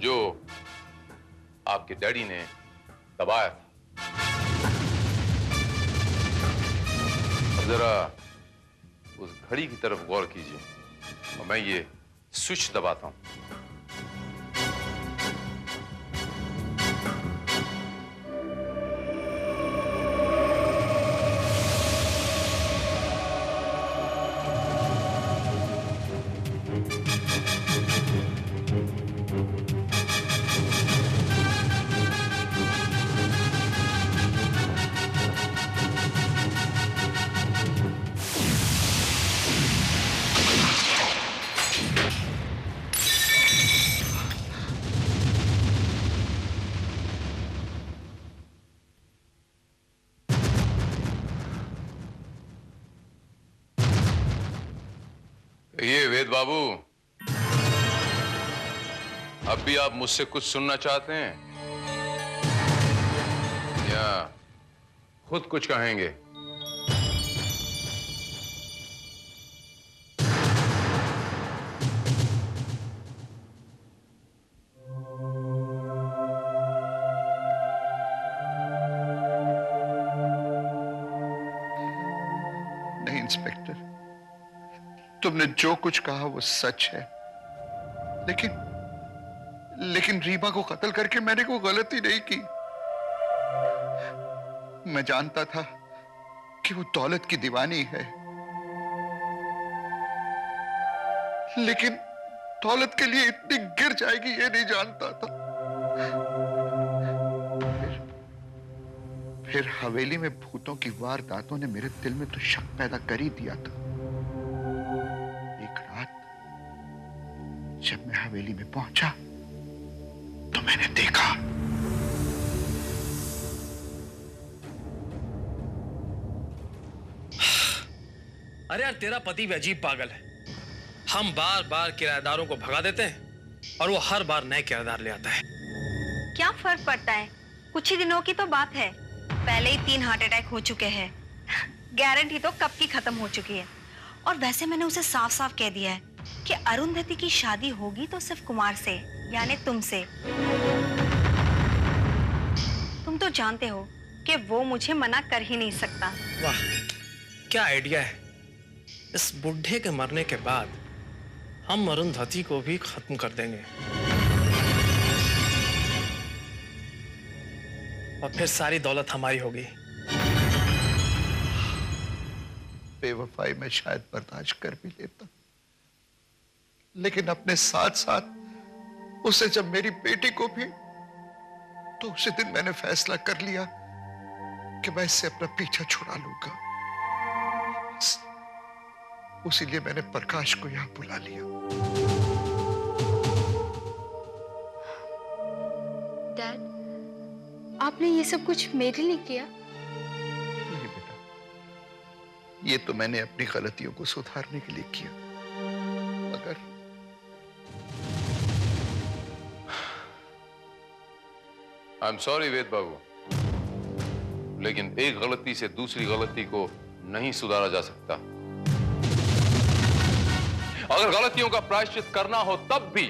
जो आपके डैडी ने दबाया था। अब जरा उस घड़ी की तरफ गौर कीजिए और मैं ये स्विच दबाता हूं। ये वेद बाबू, अब भी आप मुझसे कुछ सुनना चाहते हैं या खुद कुछ कहेंगे? नहीं इंस्पेक्टर, तुमने जो कुछ कहा वो सच है, लेकिन रीमा को कत्ल करके मैंने कोई गलती नहीं की। मैं जानता था कि वो दौलत की दीवानी है, लेकिन दौलत के लिए इतनी गिर जाएगी ये नहीं जानता था। फिर हवेली में भूतों की वारदातों ने मेरे दिल में तो शक पैदा कर ही दिया था। जब मैं हवेली में पहुंचा तो मैंने देखा अरे यार, तेरा पति भी अजीब पागल है। हम बार बार किराएदारों को भगा देते हैं और वो हर बार नए किराएदार ले आता है। क्या फर्क पड़ता है, कुछ ही दिनों की तो बात है। पहले ही 3 हार्ट अटैक हो चुके हैं, गारंटी तो कब की खत्म हो चुकी है। और वैसे मैंने उसे साफ साफ कह दिया है कि अरुंधति की शादी होगी तो सिर्फ कुमार से, यानी तुमसे। तुम तो जानते हो कि वो मुझे मना कर ही नहीं सकता। वाह, क्या आइडिया है। इस बुढ़े के मरने के बाद हम अरुंधति को भी खत्म कर देंगे और फिर सारी दौलत हमारी होगी। बेवफाई में शायद बर्दाश्त कर भी लेता, लेकिन अपने साथ साथ उसे जब मेरी बेटी को भी, तो उसी दिन मैंने फैसला कर लिया कि मैं इससे अपना पीछा छुड़ा लूंगा। उसीलिए मैंने प्रकाश को यहां बुला लिया। डैड, आपने ये सब कुछ मेरे लिए किया? नहीं बेटा, ये तो मैंने अपनी गलतियों को सुधारने के लिए किया। मगर आई एम सॉरी वेद बाबू, लेकिन एक गलती से दूसरी गलती को नहीं सुधारा जा सकता। अगर गलतियों का प्रायश्चित करना हो तब भी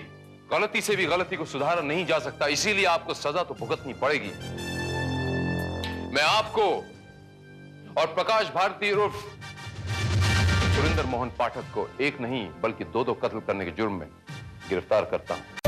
गलती से भी गलती को सुधारा नहीं जा सकता, इसीलिए आपको सजा तो भुगतनी पड़ेगी। मैं आपको और प्रकाश भारती उर्फ सुरेंद्र मोहन पाठक को एक नहीं बल्कि दो कत्ल करने के जुर्म में गिरफ्तार करता हूं।